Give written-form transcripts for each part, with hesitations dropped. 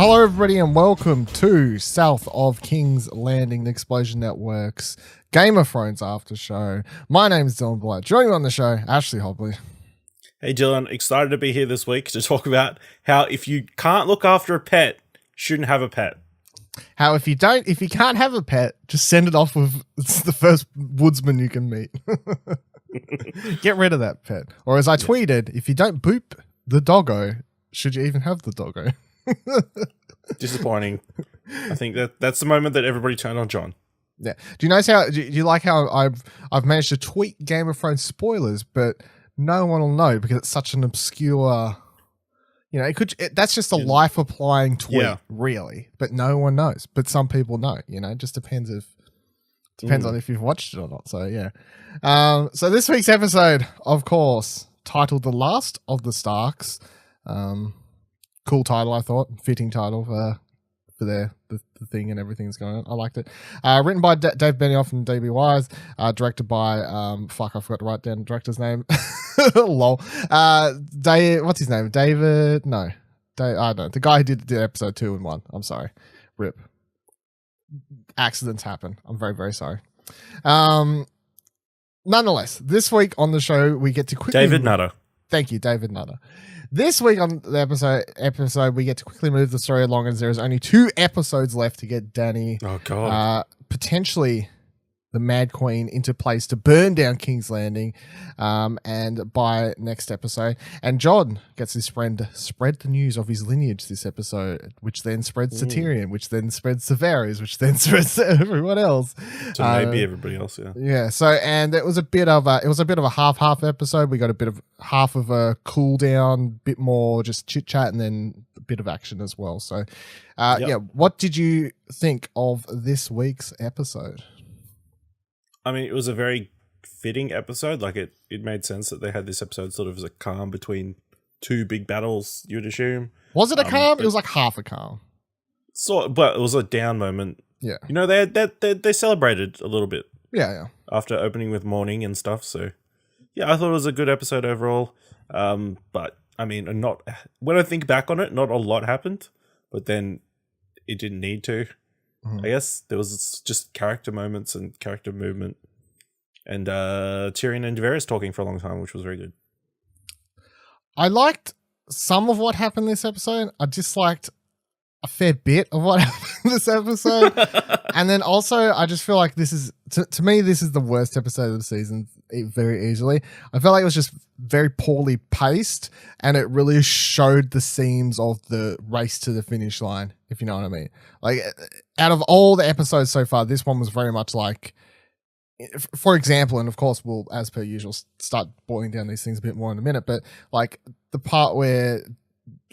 Hello everybody and welcome to South of King's Landing, the Explosion Network's Game of Thrones after show. My name is Dylan Blight. Joining me on the show, Ashley Hobley. Hey Dylan, excited to be here this week to talk about how if you can't look after a pet, shouldn't have a pet. How if you can't have a pet, just send it off with the first woodsman you can meet. Get rid of that pet. Or as I tweeted, if you don't boop the doggo, should you even have the doggo? Disappointing. I think that's the moment that everybody turned on John. Yeah. Do you notice how? Do you like how I've managed to tweet Game of Thrones spoilers, but no one will know because it's such an obscure. You know, that's just a life applying tweet, really, but no one knows. But some people know. You know, it just depends on if you've watched it or not. So yeah. So this week's episode, of course, titled "The Last of the Starks." Cool title, I thought. Fitting title for the thing and everything that's going on. I liked it. Written by Dave Benioff and D.B. Wise. Directed by I forgot to write down the director's name. Lol. What's his name? David? No. I don't know. The guy who did episode 2 and 1. I'm sorry. Rip. Accidents happen. I'm very, very sorry. Nonetheless, this week on the show, we get to quickly... David Nutter. Thank you, David Nutter. This week on the episode, we get to quickly move the story along as there is only 2 episodes left to get Dany, potentially the Mad Queen, into place to burn down King's Landing, and by next episode. And Jon gets his friend to spread the news of his lineage this episode, which then spreads to Tyrion, which then spreads to Varys, which then spreads to everyone else. So maybe everybody else, yeah. Yeah. So, and it was a bit of a half episode. We got a bit of half of a cool down, bit more just chit chat, and then a bit of action as well. So, yeah. What did you think of this week's episode? I mean, it was a very fitting episode. Like it made sense that they had this episode sort of as a calm between 2 big battles, you'd assume. Was it a calm? It was like half a calm. But it was a down moment. Yeah. You know, they celebrated a little bit. Yeah. After opening with mourning and stuff. So, yeah, I thought it was a good episode overall. But, I mean, when I think back on it, not a lot happened. But then it didn't need to. I guess there was just character moments and character movement, and Tyrion and Daenerys talking for a long time, which was very good. I liked some of what happened this episode. I disliked a fair bit of what happened this episode, and then also I just feel like this is to me this is the worst episode of the season very easily. I felt like it was just very poorly paced, and it really showed the seams of the race to the finish line, if you know what I mean. Like, out of all the episodes so far, this one was very much like, for example, and of course we'll, as per usual, start boiling down these things a bit more in a minute, but like the part where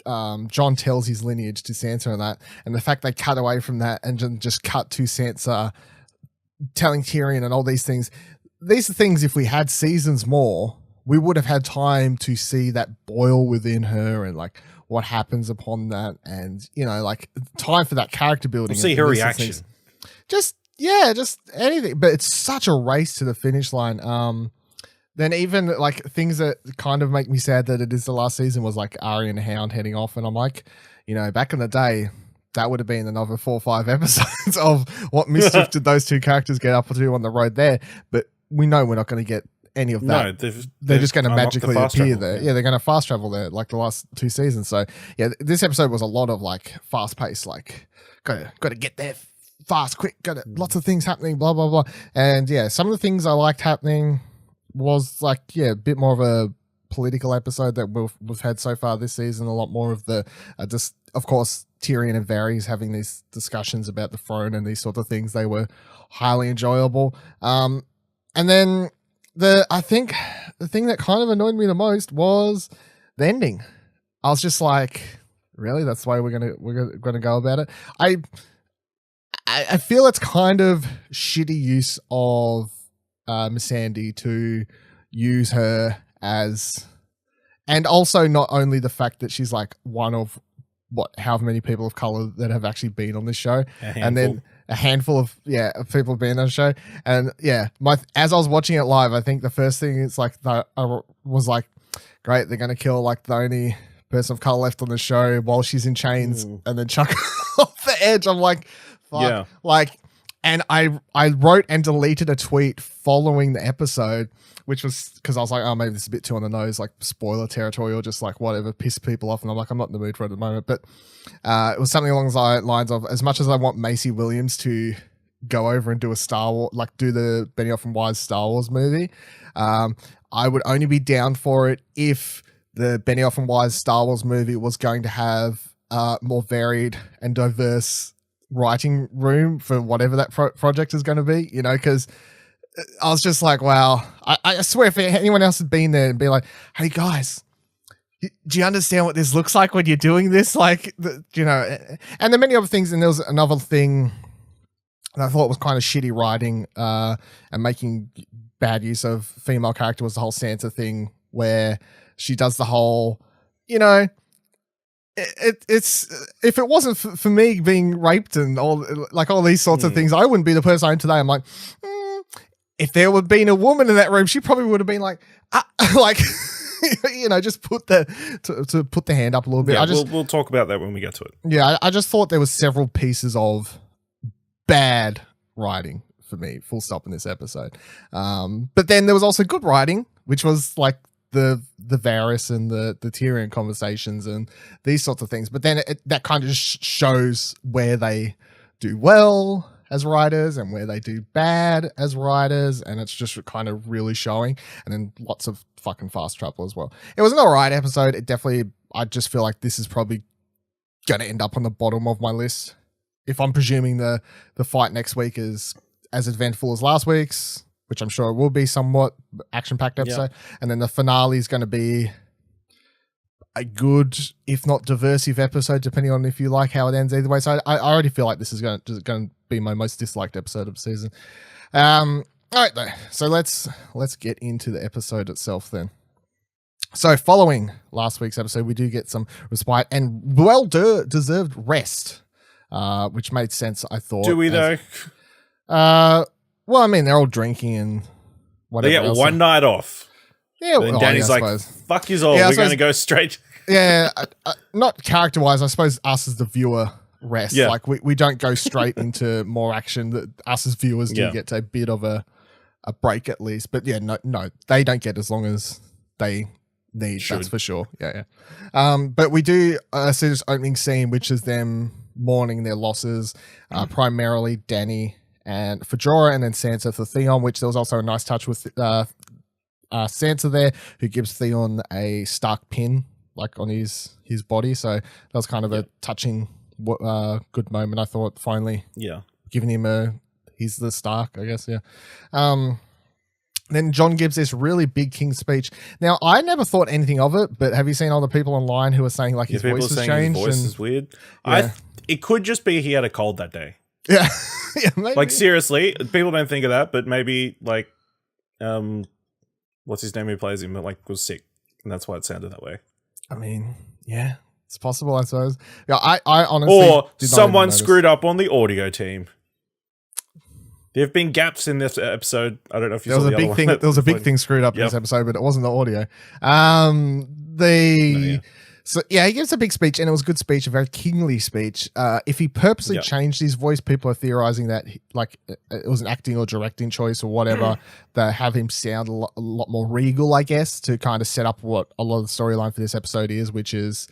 Jon tells his lineage to Sansa and that, and the fact they cut away from that and just cut to Sansa telling Tyrion and all these things. These are things, if we had seasons more, we would have had time to see that boil within her and like what happens upon that, and you know, like time for that character building. We'll see her reaction. Just anything. But it's such a race to the finish line. Then even like things that kind of make me sad that it is the last season was like Arya and Hound heading off, and I'm like, you know, back in the day, that would have been another 4 or 5 episodes of what mischief did those 2 characters get up to on the road there. But we know we're not going to get any of that. No, they're just going to magically appear there. Yeah, they're going to fast travel there like the last 2 seasons. So yeah, this episode was a lot of like fast paced, like got to get there fast, quick, lots of things happening, blah, blah, blah. And yeah, some of the things I liked happening was like, yeah, a bit more of a political episode that we've had so far this season. A lot more of the just, of course, Tyrion and Varys having these discussions about the throne and these sort of things. They were highly enjoyable. And then I think the thing that kind of annoyed me the most was the ending. I was just like, really? That's the way we're gonna go about it. I feel it's kind of shitty use of Missandei to use her as, and also not only the fact that she's like one of however many people of color that have actually been on this show, and then a handful of people have been on the show, and as I was watching it live, I think the first thing it's like that I was like, great, they're gonna kill like the only person of color left on the show while she's in chains and then chuck her off the edge. I'm like, fuck. Yeah. Like, and I wrote and deleted a tweet following the episode, which was because I was like, oh, maybe this is a bit too on the nose, like spoiler territory or just like whatever, piss people off. And I'm like, I'm not in the mood for it at the moment. But it was something along the lines of, as much as I want Maisie Williams to go over and do a Star Wars, like do the Benioff and Weiss Star Wars movie, I would only be down for it if the Benioff and Weiss Star Wars movie was going to have more varied and diverse writing room for whatever that project is going to be, you know, because I was just like, wow, I swear if anyone else had been there and be like, hey guys, do you understand what this looks like when you're doing this? Like, you know, and there are many other things. And there was another thing that I thought was kind of shitty writing and making bad use of female character was the whole Sansa thing where she does the whole, you know, it's if it wasn't for me being raped and all these sorts of things, I wouldn't be the person I am today. I'm like, if there would have been a woman in that room, she probably would have been like, like, you know, just put to put the hand up a little bit. Yeah, we'll talk about that when we get to it. Yeah, I just thought there was several pieces of bad writing for me, full stop, in this episode. But then there was also good writing, which was like the Varys and the Tyrion conversations and these sorts of things. But then that kind of shows where they do well as writers and where they do bad as writers, and it's just kind of really showing. And then lots of fucking fast travel as well. It was an alright episode. It definitely, I just feel like this is probably going to end up on the bottom of my list. If I'm presuming the fight next week is as eventful as last week's, which I'm sure it will be, somewhat action-packed episode. Yeah. And then the finale is going to be a good, if not diversive episode, depending on if you like how it ends either way. So I already feel like this is going to be my most disliked episode of the season. All right, though. So let's get into the episode itself then. So following last week's episode, we do get some respite and well-deserved rest, which made sense, I thought. Do we, though? Well, I mean, they're all drinking and whatever. They get one night off. Yeah, and Danny's like, fuck you all. We're going to go straight. Yeah, not character-wise. I suppose us as the viewer rest. Yeah. Like, we don't go straight into more action. That us as viewers do get a bit of a break at least. But yeah, no, they don't get as long as they need. That's for sure. Yeah. But we do see this opening scene, which is them mourning their losses, primarily Danny and for Jorah, and then Sansa for Theon, which there was also a nice touch with Sansa there, who gives Theon a Stark pin, like on his body. So that was kind of a touching, good moment, I thought, finally. Yeah. Giving him he's the Stark, I guess, yeah. Then Jon gives this really big King speech. Now, I never thought anything of it, but have you seen other people online who are saying like his voice has changed? His voice is weird. Yeah. It could just be he had a cold that day. Yeah. Yeah, maybe. Like, seriously, people don't think of that, but maybe, like, what's his name who plays him, like, was sick, and that's why it sounded that way. I mean, yeah, it's possible, I suppose. Yeah, I honestly... Or someone screwed up on the audio team. There have been gaps in this episode. I don't know if you saw the other one. There was a big thing screwed up in this episode, but it wasn't the audio. So, yeah, he gives a big speech, and it was a good speech, a very kingly speech. If he purposely changed his voice, people are theorizing that it was an acting or directing choice or whatever, that have him sound a lot more regal, I guess, to kind of set up what a lot of the storyline for this episode is, which is,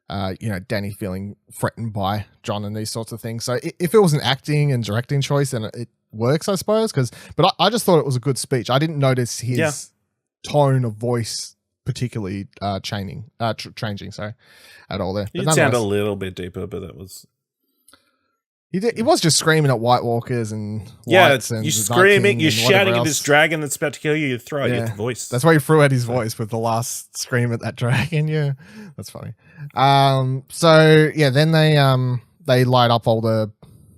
Danny feeling threatened by Jon and these sorts of things. So if it was an acting and directing choice, then it works, I suppose. But I just thought it was a good speech. I didn't notice his tone of voice particularly changing at all there. It sounded a little bit deeper, but that was... He was just screaming at White Walkers and whites and you're screaming, you're shouting at this dragon that's about to kill you, you throw out your voice. That's why he threw out his voice with the last scream at that dragon. Yeah, that's funny. Then they light up all the...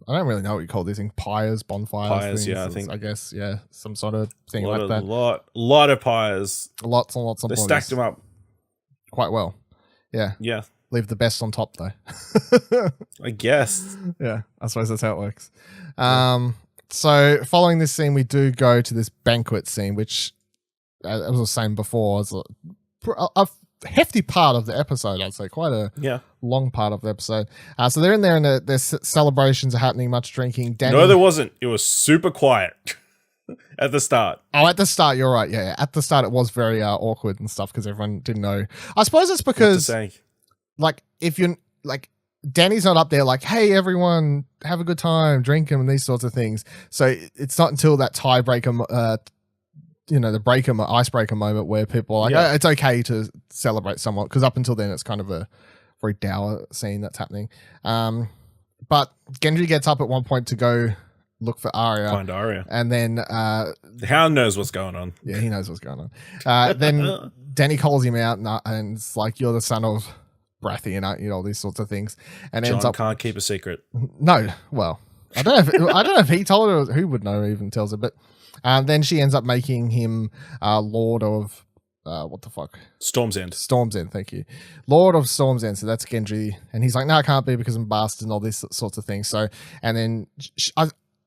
I don't really know what you call these things. Bonfires, things, I think. I guess, some sort of thing like that. Lot of pyres. Lots and lots of They bodies. stacked them up. Quite well. Yeah. Yeah. Leave the best on top, though. I guess. Yeah, I suppose that's how it works. So following this scene, we do go to this banquet scene, which, as I was saying before, is a hefty part of the episode, I'd say. Quite a long part of the episode. So they're in there and their celebrations are happening, much drinking. Dany, no, there wasn't. It was super quiet at the start. Oh, at the start, you're right. Yeah. At the start, it was very awkward and stuff because everyone didn't know. I suppose it's because, like, if you're, like, Dany's not up there like, hey, everyone, have a good time, drink them, and these sorts of things. So it's not until that tiebreaker, the icebreaker moment where people are like, oh, it's okay to celebrate somewhat, because up until then it's kind of a very dour scene that's happening. But Gendry gets up at one point to go look for Arya. Find Arya. And then the Hound knows what's going on. Yeah, he knows what's going on. Then Dany calls him out and it's like, you're the son of Baratheon, aren't you? All these sorts of things. And Jon ends up can't keep a secret. No, well, I don't know if he told her or who would know even tells her, but then she ends up making him Lord of what the fuck? Storm's End. Storm's End, thank you. Lord of Storm's End. So that's Gendry, and he's like, no, I can't be because I'm bastard and all these sorts of things. So, and then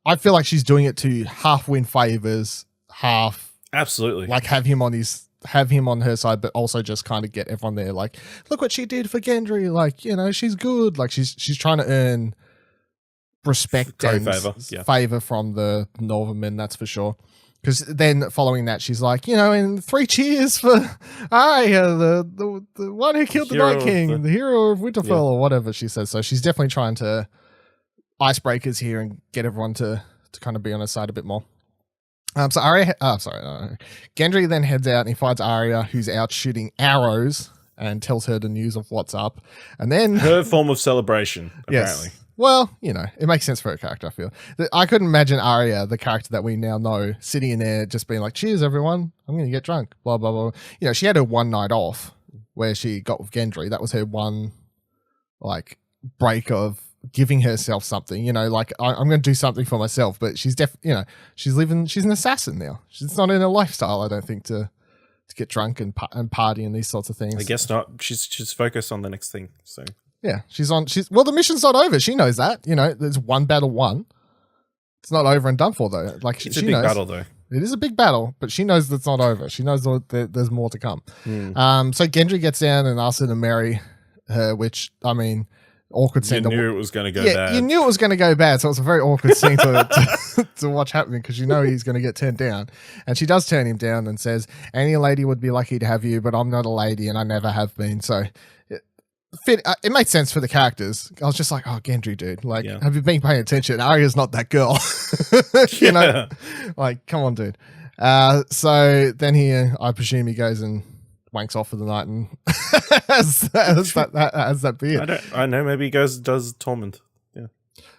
I feel like she's doing it to half win favors, half absolutely like have him on her side, but also just kind of get everyone there. Like, look what she did for Gendry. Like, she's good. Like she's trying to earn respect and favor from the Northern men, that's for sure. Because then following that, she's like, and 3 cheers for Arya, the one who killed the Night King, the hero of Winterfell, or whatever she says. So she's definitely trying to icebreakers here and get everyone to kind of be on her side a bit more. So Gendry then heads out and he finds Arya, who's out shooting arrows, and tells her the news of what's up. And then her form of celebration, apparently. Yes. Well, it makes sense for her character, I feel. I couldn't imagine Arya, the character that we now know, sitting in there just being like, cheers, everyone. I'm going to get drunk, blah, blah, blah. She had her one night off where she got with Gendry. That was her one, like, break of giving herself something, like, I'm going to do something for myself. But she's she's an assassin now. She's not in a lifestyle, I don't think, to get drunk and party and these sorts of things. I guess not. She's focused on the next thing, so... Yeah, the mission's not over. She knows that. There's one battle won. It's not over and done for, though. Like, it's a big battle, though. It is a big battle, but she knows that's not over. She knows there's more to come. So Gendry gets down and asks her to marry her, which, I mean, awkward scene. You knew it was going to go bad. You knew it was going to go bad, so it's a very awkward scene to watch happening, because he's going to get turned down. And she does turn him down and says, any lady would be lucky to have you, but I'm not a lady and I never have been. So... it made sense for the characters. I was just like, oh, Gendry, dude. Like, have you been paying attention? Arya's not that girl. Like, come on, dude. So then I presume he goes and wanks off for the night and has that beer. I know, maybe he does Torment.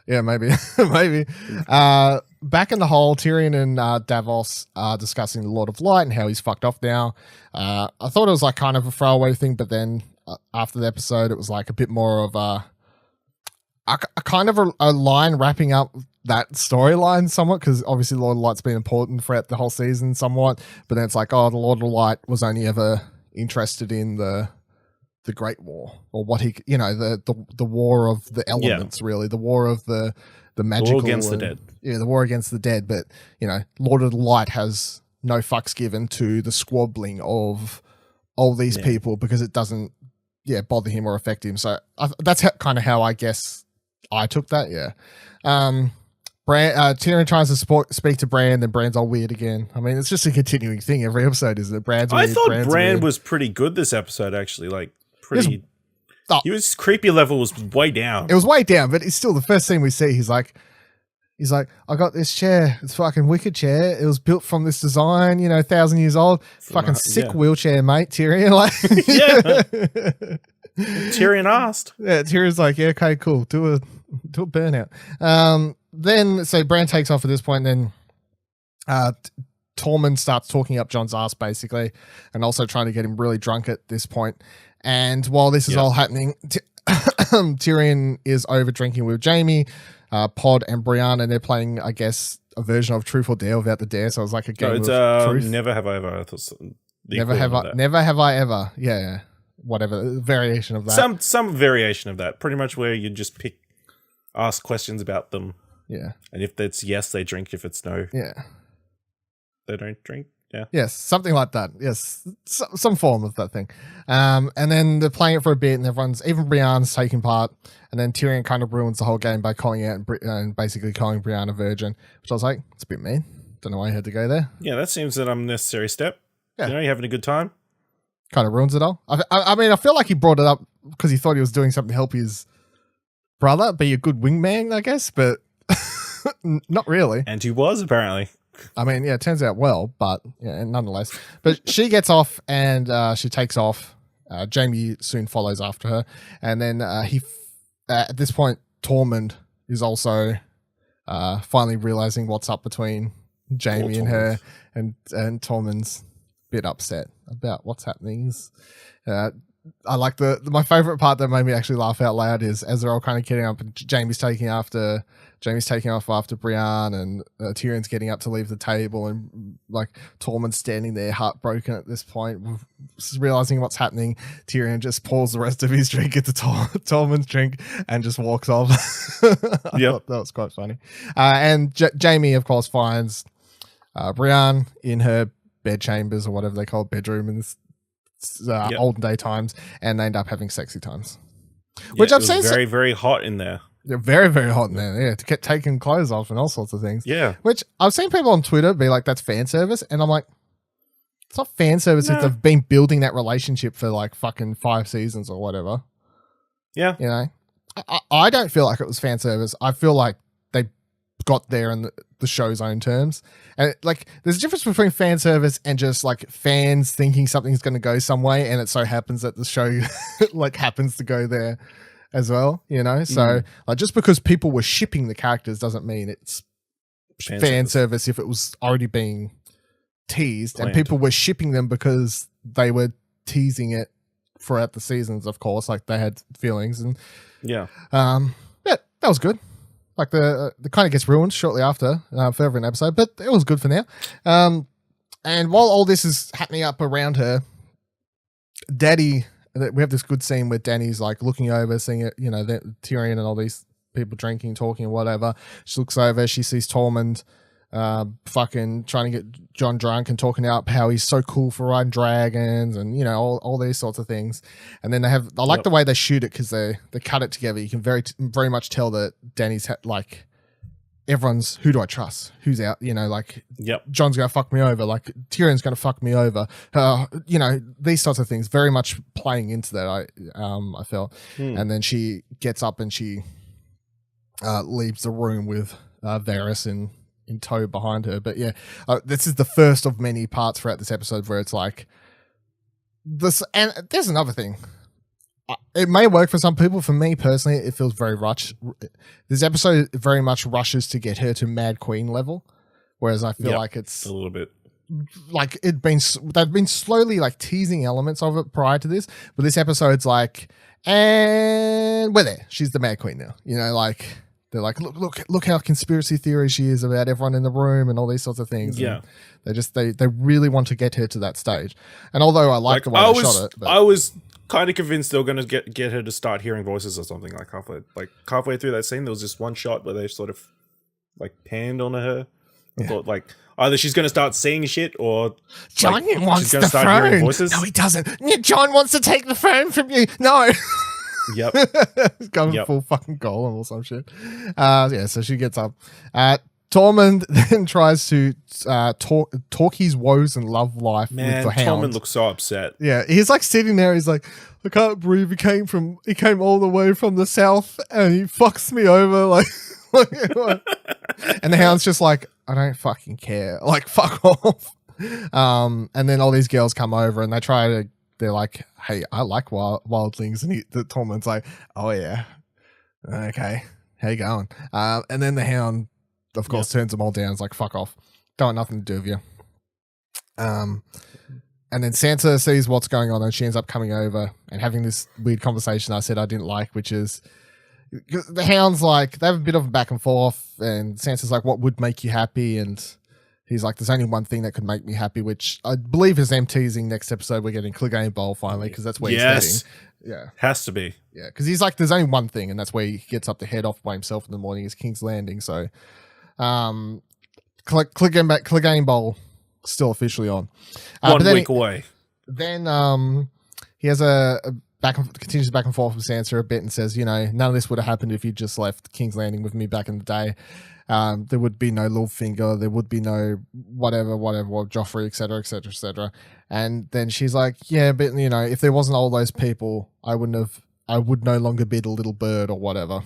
Yeah, maybe. Maybe. Back in the hole, Tyrion and Davos are discussing the Lord of Light and how he's fucked off now. I thought it was like kind of a throwaway thing, but then after the episode, it was like a bit more of a kind of a line wrapping up that storyline somewhat, because obviously Lord of Light's been important throughout the whole season somewhat, but then it's like, oh, the Lord of Light was only ever interested in the Great War, or what he, the war of the elements, really, the war of the magical, the war against the dead. Yeah, the war against the dead. But Lord of the Light has no fucks given to the squabbling of all these people, because it doesn't bother him or affect him. So that's kind of how I guess I took that. Tyrion tries to speak to Bran, then Bran's all weird again. I mean, it's just a continuing thing every episode, isn't it? I thought Bran was pretty good this episode, actually. Like, pretty... His creepy level was way down. It was way down, but it's still the first thing we see. He's like, I got this chair. It's fucking wicked chair. It was built from this design, 1,000 years old. Fucking sick wheelchair, mate. Tyrion, like, Tyrion asked. Yeah, Tyrion's like, yeah, okay, cool. Do a burnout. Then so Bran takes off at this point. And then Tormund starts talking up Jon's ass, basically, and also trying to get him really drunk at this point. And while this is all happening, Tyrion is over drinking with Jaime, Pod, and Brienne, and they're playing, I guess, a version of Truth or Dare without the dare. So it's like a game of truth. Never Have I Ever. I thought Never Have I Ever. Yeah, whatever variation of that. Some variation of that. Pretty much where you just ask questions about them. Yeah. And if it's yes, they drink. If it's no, yeah, they don't drink. Yeah. Yes, something like that. Yes, some form of that thing. And then they're playing it for a bit, and even Brienne's taking part, and then Tyrion kind of ruins the whole game by calling out and basically calling Brienne a virgin, which I was like, it's a bit mean. Don't know why he had to go there. Yeah, that seems an unnecessary step. Yeah. You're having a good time. Kind of ruins it all. I mean, I feel like he brought it up because he thought he was doing something to help his brother be a good wingman, I guess, but not really. And he was, apparently. I mean, yeah, it turns out well, but yeah, nonetheless. But she gets off and she takes off. Jaime soon follows after her. And then at this point, Tormund is also finally realizing what's up between Jaime and her. And Tormund's a bit upset about what's happening. I like my favorite part that made me actually laugh out loud is as they're all kind of getting up and Jaime's taking off after Brienne, and Tyrion's getting up to leave the table, and like Tormund's standing there heartbroken at this point, realizing what's happening. Tyrion just pours the rest of his drink into Tormund's drink and just walks off. I thought that was quite funny. And Jaime, of course, finds Brienne in her bed chambers or whatever they call it, bedroom in this olden day times, and they end up having sexy times, which I've seen very, very hot in there. They're very, very hot in there. Yeah, to get taking clothes off and all sorts of things. Yeah, which I've seen people on Twitter be like, "That's fan service," and I'm like, "It's not fan service if they've been building that relationship for like fucking 5 seasons or whatever." Yeah, you know, I don't feel like it was fan service. I feel like they got there in the show's own terms. And like, there's a difference between fan service and just like fans thinking something's going to go some way, and it so happens that the show like happens to go there as well, you know? So like, just because people were shipping the characters doesn't mean it's fan service if it was already being teased. Planned. And people were shipping them because they were teasing it throughout the seasons, of course, like they had feelings. And yeah, that was good. Like the kind of gets ruined shortly after, further in the episode, but it was good for now. And while all this is happening up around her, we have this good scene where Dany's like looking over, seeing it, you know, Tyrion and all these people drinking, talking, and whatever. She looks over, she sees Tormund fucking trying to get Jon drunk and talking about how he's so cool for riding dragons and, you know, all these sorts of things. And then I like the way they shoot it because they cut it together. You can very much tell that Dany's like, everyone's, who do I trust? Who's out? You know, like, Jon's going to fuck me over. Like, Tyrion's going to fuck me over. You know, these sorts of things, very much playing into that, I felt. And then she gets up and she leaves the room with Varys in tow behind her. But yeah, this is the first of many parts throughout this episode where it's like this. And there's another thing. It may work for some people. For me personally, it feels very rushed. This episode very much rushes to get her to Mad Queen level, whereas I feel like it's a little bit like they've been slowly like teasing elements of it prior to this, but this episode's like, and we're there. She's the Mad Queen now. You know, like. They're like, look how conspiracy theory she is about everyone in the room and all these sorts of things. Yeah. And they really want to get her to that stage. And although I like the way they shot it. I was kind of convinced they were going to get her to start hearing voices or something like halfway through that scene. There was just one shot where they sort of like panned onto her. I thought like either she's going to start seeing shit or Jon wants the phone. No, he doesn't. Jon wants to take the phone from you. No. Yep. Going full fucking golem or some shit. So she gets up. Tormund then tries to talk his woes and love life with the Hound. Tormund looks so upset. Yeah, he's like sitting there, he's like, I can't believe he came all the way from the south and he fucks me over like and the Hound's just like, I don't fucking care. Like, fuck off. And then all these girls come over and they're like, hey, I like wildlings. And the Tormund's like, oh, yeah. Okay. How you going? And then the Hound, of course, turns them all down. It's like, fuck off. Don't want nothing to do with you. And then Sansa sees what's going on and she ends up coming over and having this weird conversation I said I didn't like, which is the Hound's like, they have a bit of a back and forth and Sansa's like, what would make you happy? And he's like, there's only one thing that could make me happy, which I believe is them teasing next episode. We're getting Clegane Bowl finally because that's where he's heading. Yeah. Has to be. Yeah, because he's like, there's only one thing, and that's where he gets up to head off by himself in the morning is King's Landing. So, Clegane Bowl still officially on. 1 week away. Then he has continues back and forth with Sansa a bit and says, none of this would have happened if you just left King's Landing with me back in the day. There would be no Littlefinger, there would be no whatever, Joffrey, etc., etc., etc. And then she's like, yeah, but if there wasn't all those people, I would no longer be the little bird or whatever.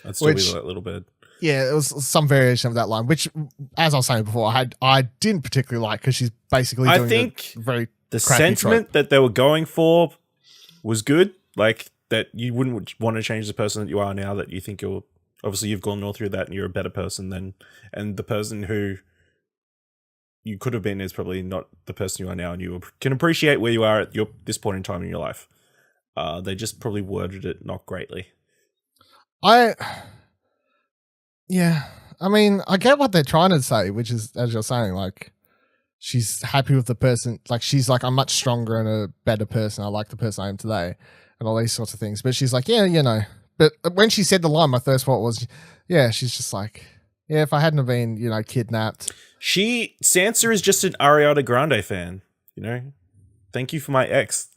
I'd still be that little bird. Yeah, it was some variation of that line, which, as I was saying before, I didn't particularly like because she's basically doing the sentiment that they were going for was good. Like that you wouldn't want to change the person that you are now, that you think you've gone all through that and you're a better person than, and the person who you could have been is probably not the person you are now, and you can appreciate where you are at this point in time in your life. They just probably worded it not greatly. I mean, I get what they're trying to say, which is, as you're saying, like, she's happy with the person. Like, she's like, I'm much stronger and a better person. I like the person I am today and all these sorts of things. But she's like, yeah. But when she said the line, my first thought was, she's just like, yeah, if I hadn't have been, kidnapped. Sansa is just an Ariana Grande fan, Thank you for my ex.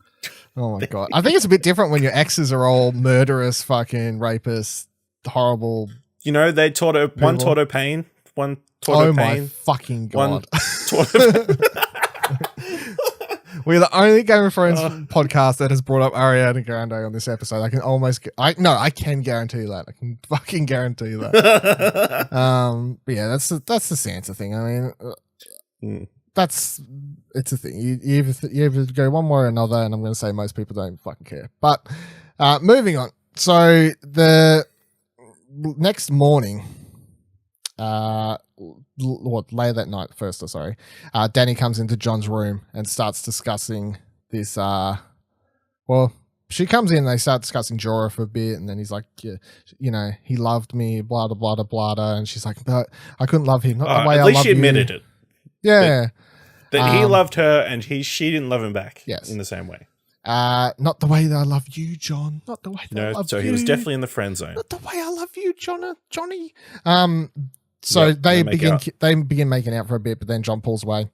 Oh my God. I think it's a bit different when your exes are all murderous, fucking rapists, horrible. They taught her one taught her pain, one taught her pain. Oh my fucking God. One taught her pain. We're the only Game of Thrones podcast that has brought up Ariana Grande on this episode. I can guarantee that. I can fucking guarantee that. But yeah, that's the Sansa thing. I mean, it's a thing. You either go one way or another, and I'm going to say most people don't fucking care. But moving on. So the next morning, later that night, Dany comes into Jon's room and starts discussing this. She comes in, they start discussing Jorah for a bit, and then he's like, he loved me, blah, blah, blah, blah, blah. And she's like, but I couldn't love him. Not the way I love you. At least she admitted it. Yeah. That he loved her and she didn't love him back. Yes. In the same way. Not the way that I love you, Jon. Not the way that I love you. So he was definitely in the friend zone. Not the way I love you, Johnny. So they begin making out for a bit, but then Jon pulls away.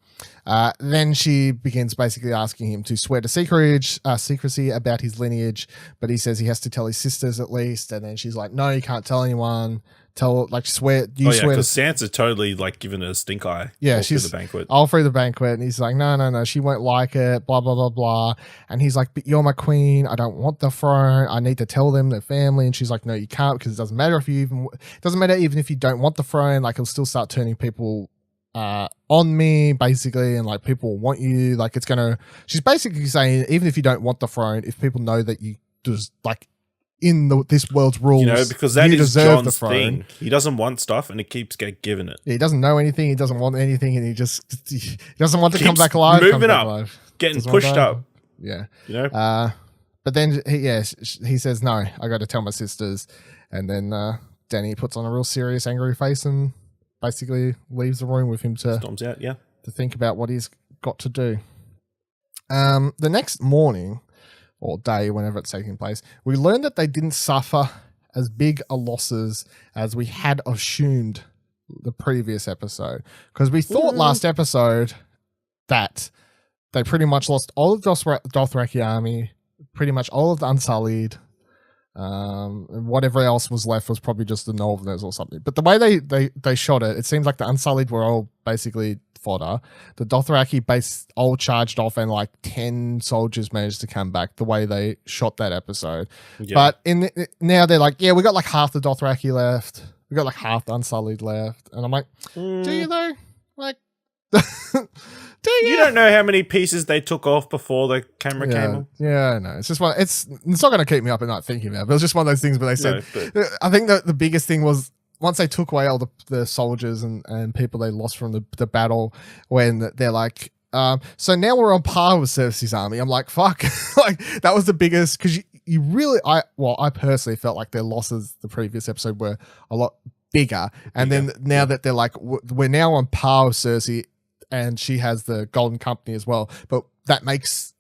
Then she begins basically asking him to swear to secrecy about his lineage, but he says he has to tell his sisters at least. And then she's like, "No, you can't tell anyone. Swear." Because Sansa totally given her a stink eye. Yeah, she's the banquet. All through the banquet, and he's like, "No, she won't like it." Blah blah blah blah. And he's like, "But you're my queen. I don't want the throne. I need to tell them, their family." And she's like, "No, you can't, because it doesn't matter even if you don't want the throne. It'll still start turning people on me, basically, and people will want you. It's gonna." She's basically saying, even if you don't want the throne, if people know that you just in this world's rules, because that is Jon's thing. He doesn't want stuff, and he keeps getting given it. Yeah, he doesn't know anything. He doesn't want anything, and he doesn't want to come back alive. Moving up, getting pushed up. Yeah, But then he says, "No, I got to tell my sisters," and then Dany puts on a real serious, angry face and basically leaves the room with him to storms out. Yeah, to think about what he's got to do. The next morning, or day, whenever it's taking place, we learned that they didn't suffer as big a losses as we had assumed the previous episode. Because we thought last episode that they pretty much lost all of the Dothraki army, pretty much all of the Unsullied, and whatever else was left was probably just the Northerners or something. But the way they shot it seems like the Unsullied were all basically fodder. The Dothraki all charged off, and 10 soldiers managed to come back the way they shot that episode. Yeah. But now they're like, we got half the Dothraki left. We got half the Unsullied left. And I'm like, do you though? Do you? You don't know how many pieces they took off before the camera came on. Yeah, I know. It's just it's not going to keep me up at night thinking about it, but it was just one of those things where they said, I think the biggest thing was, once they took away all the soldiers and people they lost from the battle, when they're like, so now we're on par with Cersei's army. I'm like, fuck. That was the biggest, because you really, I personally felt like their losses the previous episode were a lot bigger. And then now that they're like, we're now on par with Cersei, and she has the Golden Company as well. But that makes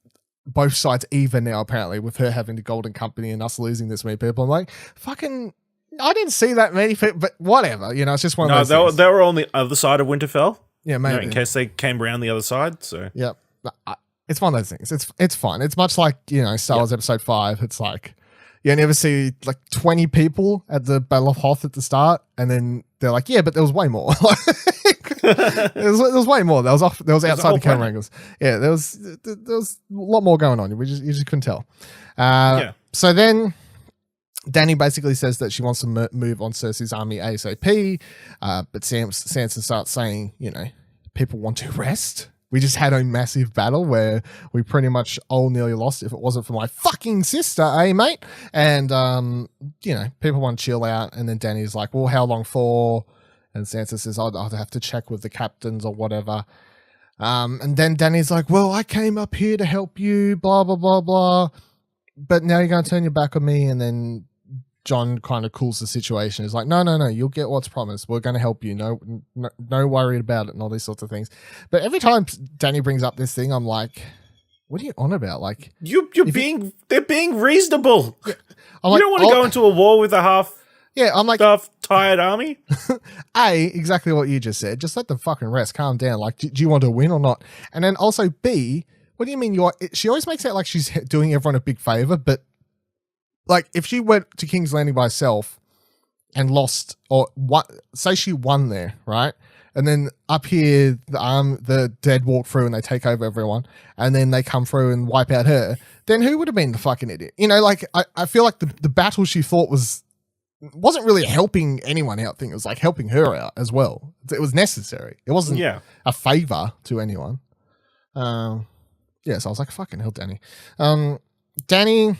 both sides even now, apparently, with her having the Golden Company and us losing this many people. I'm like, fucking... I didn't see that many people, but whatever. It's just one of those things. They were on the other side of Winterfell. Yeah, maybe. You know, in case they came around the other side. So yeah, it's one of those things. It's fun. It's much like, you know, Star Wars Episode 5. It's like you only ever see like 20 people at the Battle of Hoth at the start, and then they're like, yeah, but there was way more. there was way more. There was outside the camera angles. Yeah, there was a lot more going on. You just couldn't tell. So then Dany basically says that she wants to move on Cersei's army ASAP, but Sansa starts saying, you know, people want to rest. We just had a massive battle where we pretty much all nearly lost if it wasn't for my fucking sister, eh, mate? And, you know, people want to chill out. And then Dany's like, well, how long for? And Sansa says, I'll have to check with the captains or whatever. And then Dany's like, well, I came up here to help you, blah, blah, blah, blah. But now you're going to turn your back on me. And then Jon kind of cools the situation. He's like, no, you'll get what's promised. We're going to help you. No worry about it and all these sorts of things. But every time Dany brings up this thing, I'm like, what are you on about? Like, they're being reasonable. Yeah, you don't want to go into a war with a half tired army. Exactly what you just said. Just let them fucking rest. Calm down. Like, do you want to win or not? And then also B, what do you mean she always makes it like she's doing everyone a big favor, but like, if she went to King's Landing by herself and lost, or say she won there, right? And then up here, the dead walk through and they take over everyone, and then they come through and wipe out her, then who would have been the fucking idiot? You know, like, I feel like the battle she fought wasn't really helping anyone out. It was like helping her out as well. It was necessary. It wasn't a favor to anyone. So I was like, fucking hell, Dany. Dany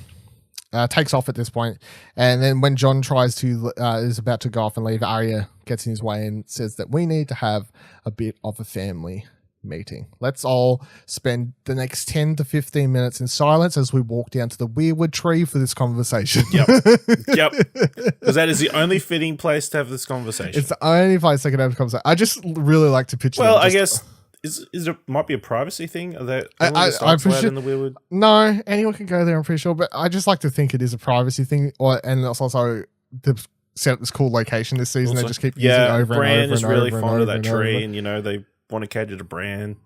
takes off at this point, and then when Jon is about to go off and leave, Arya gets in his way and says that we need to have a bit of a family meeting. Let's all spend the next 10 to 15 minutes in silence as we walk down to the weirwood tree for this conversation. Yep. Because that is the only fitting place to have this conversation. It's the only place I can have a conversation. I just really like to picture. Well, I guess. Is there might be a privacy thing? Are there I'm pretty sure, in the weirwood? No, anyone can go there, I'm pretty sure. But I just like to think it is a privacy thing, and it's also they've set up this cool location this season. They just keep using it over and over. Bran is really fond of that tree, and you know they want to cater to Bran.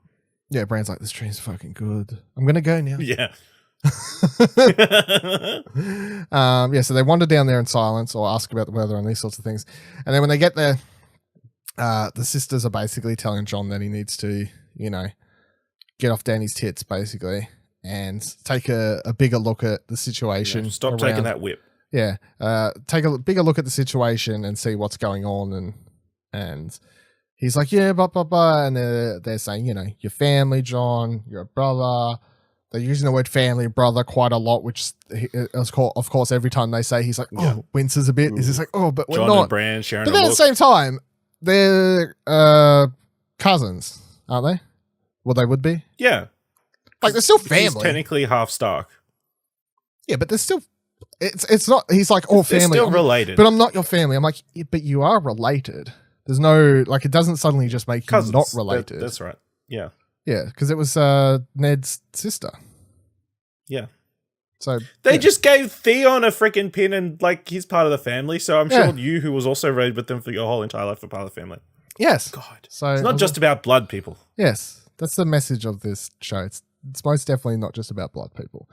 Yeah, Bran's like, this tree's fucking good. I'm gonna go now. Yeah. So they wander down there in silence or ask about the weather and these sorts of things, and then when they get there, the sisters are basically telling Jon that he needs to, you know, get off Dany's tits, basically, and take a bigger look at the situation. Yeah, stop taking that whip. Yeah, take a bigger look at the situation and see what's going on, and he's like, yeah, blah blah blah, and they're saying, you know, your family, Jon, your brother. They're using the word family, brother quite a lot, which of course every time they say, he's like, winces a bit. He's just like, but we're Jon not. And Bran sharing but then at the same time, they're cousins, aren't they? Well, they would be. Yeah. Like, they're still family. He's technically half Stark. Yeah, but they're still... It's not... He's like, family. They're still related. But I'm not your family. I'm like, but you are related. There's no... Like, it doesn't suddenly just make you not related. That's right. Yeah. Yeah, because it was Ned's sister. Yeah. So they just gave Theon a freaking pin and like he's part of the family. So I'm sure you, who was also raised with them for your whole entire life, are part of the family. Yes. God. So it's not just about blood, people. Yes, that's the message of this show. It's most definitely not just about blood, people.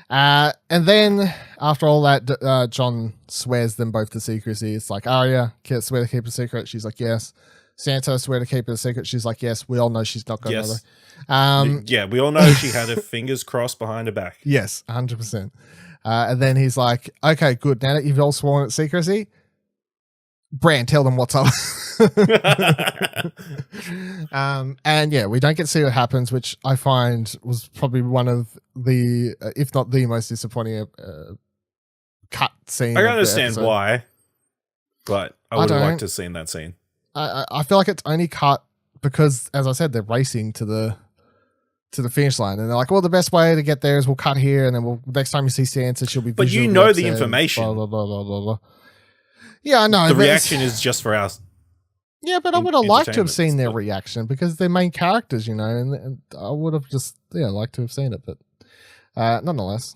And then after all that, Jon swears them both to secrecy. It's like, Arya, swear to keep a secret. She's like, yes. Sansa, swear to keep it a secret. She's like, yes. We all know she's not going to. Yeah, we all know she had her fingers crossed behind her back. Yes, 100%. And then he's like, okay, good. Now that you've all sworn at secrecy, Bran, tell them what's up. And yeah, we don't get to see what happens, which I find was probably one of the, if not the most disappointing cut scene. I can understand why, but I would have liked to have seen that scene. I feel like it's only cut because, as I said, they're racing to the finish line, and they're like, well, the best way to get there is we'll cut here, and then next time you see Sansa, she'll be. But you know the information. Blah, blah, blah, blah, blah. Yeah, I know. The reaction is just for us. Yeah, but I would have liked to have seen their reaction because they're main characters, you know, and I would have just liked to have seen it, but nonetheless.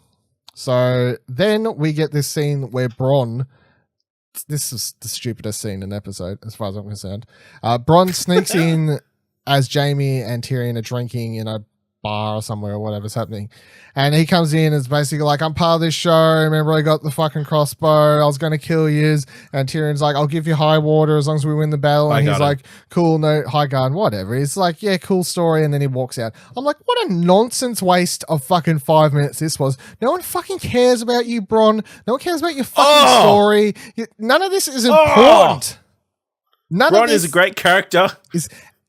So then we get this scene where Bronn. This is the stupidest scene in the episode, as far as I'm concerned. Bronn sneaks in as Jaime and Tyrion are drinking in a bar or somewhere or whatever's happening. And he comes in and is basically like, I'm part of this show. Remember, I got the fucking crossbow. I was going to kill you. And Tyrion's like, I'll give you high water as long as we win the battle. And he's like, cool, no, high guard, whatever. He's like, yeah, cool story. And then he walks out. I'm like, what a nonsense waste of fucking 5 minutes this was. No one fucking cares about you, Bronn. No one cares about your fucking story. None of this is important. None Bronn of this is a great character.